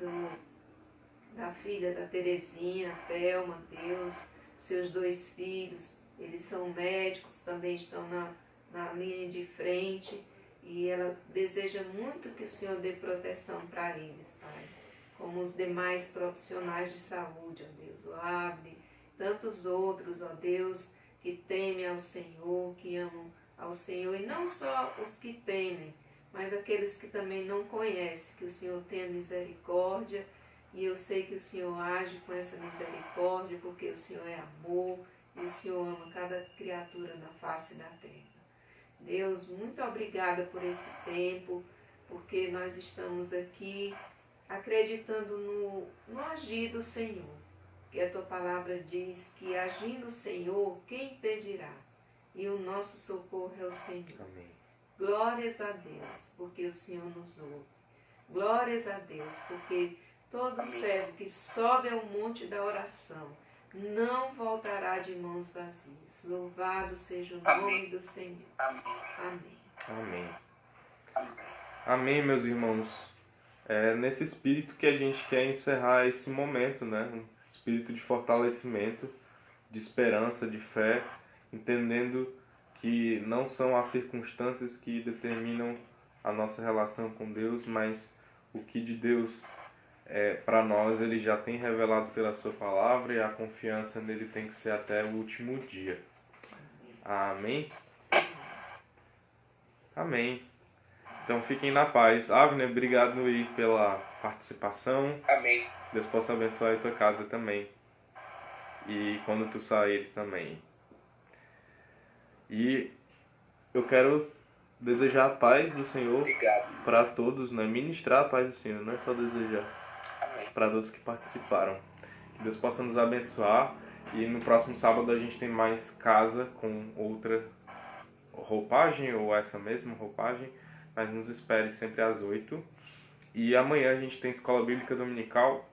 da filha da Terezinha, Thelma, Deus, seus 2 filhos, eles são médicos, também estão na linha de frente, e ela deseja muito que o Senhor dê proteção para eles, Pai. Como os demais profissionais de saúde, ó Deus, o Abne, tantos outros, ó Deus, que temem ao Senhor, que amam ao Senhor, e não só os que temem, mas aqueles que também não conhecem, que o Senhor tenha misericórdia, e eu sei que o Senhor age com essa misericórdia, porque o Senhor é amor, e o Senhor ama cada criatura na face da terra. Deus, muito obrigada por esse tempo, porque nós estamos aqui acreditando no agir do Senhor. Que a tua palavra diz que agindo o Senhor, quem impedirá? E o nosso socorro é o Senhor. Amém. Glórias a Deus, porque o Senhor nos ouve. Glórias a Deus, porque todo servo que sobe ao monte da oração não voltará de mãos vazias. Louvado seja o nome do Senhor. Amém. Amém. Amém, meus irmãos. É nesse espírito que a gente quer encerrar esse momento, né? Um espírito de fortalecimento, de esperança, de fé, entendendo que não são as circunstâncias que determinam a nossa relação com Deus, mas o que de Deus para nós Ele já tem revelado pela sua palavra, e a confiança nele tem que ser até o último dia. Amém? Amém. Então fiquem na paz. Avner, obrigado aí pela participação. Amém. Deus possa abençoar a tua casa também. E quando tu saíres também. E eu quero desejar a paz do Senhor Obrigado. para todos, né? Ministrar a paz do Senhor, não é só desejar. Amém. Para todos que participaram. Que Deus possa nos abençoar. E no próximo sábado a gente tem mais casa com outra roupagem, ou essa mesma roupagem. Mas nos espere sempre às 8. E amanhã a gente tem Escola Bíblica Dominical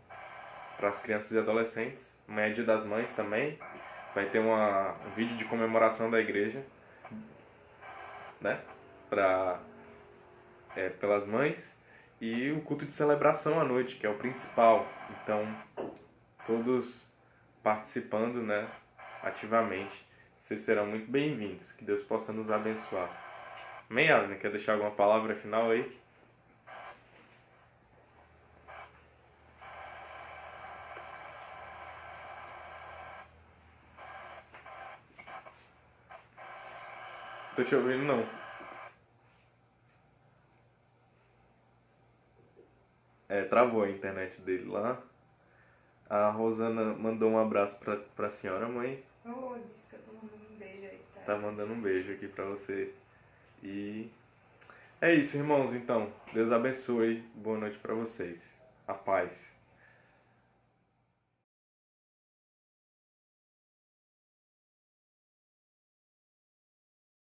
para as crianças e adolescentes. Amanhã é Dia das Mães também. Vai ter um vídeo de comemoração da igreja, né? Pelas mães. E o culto de celebração à noite, que é o principal. Então, todos participando, né? Ativamente. Vocês serão muito bem-vindos. Que Deus possa nos abençoar. Amém, Avner? Quer deixar alguma palavra final aí? Tô te ouvindo, não. Travou a internet dele lá. A Rosana mandou um abraço pra senhora, mãe. Oh, disse que eu tô mandando um beijo aí, tá? Tá mandando um beijo aqui pra você. E é isso, irmãos, então. Deus abençoe. Boa noite pra vocês. A paz.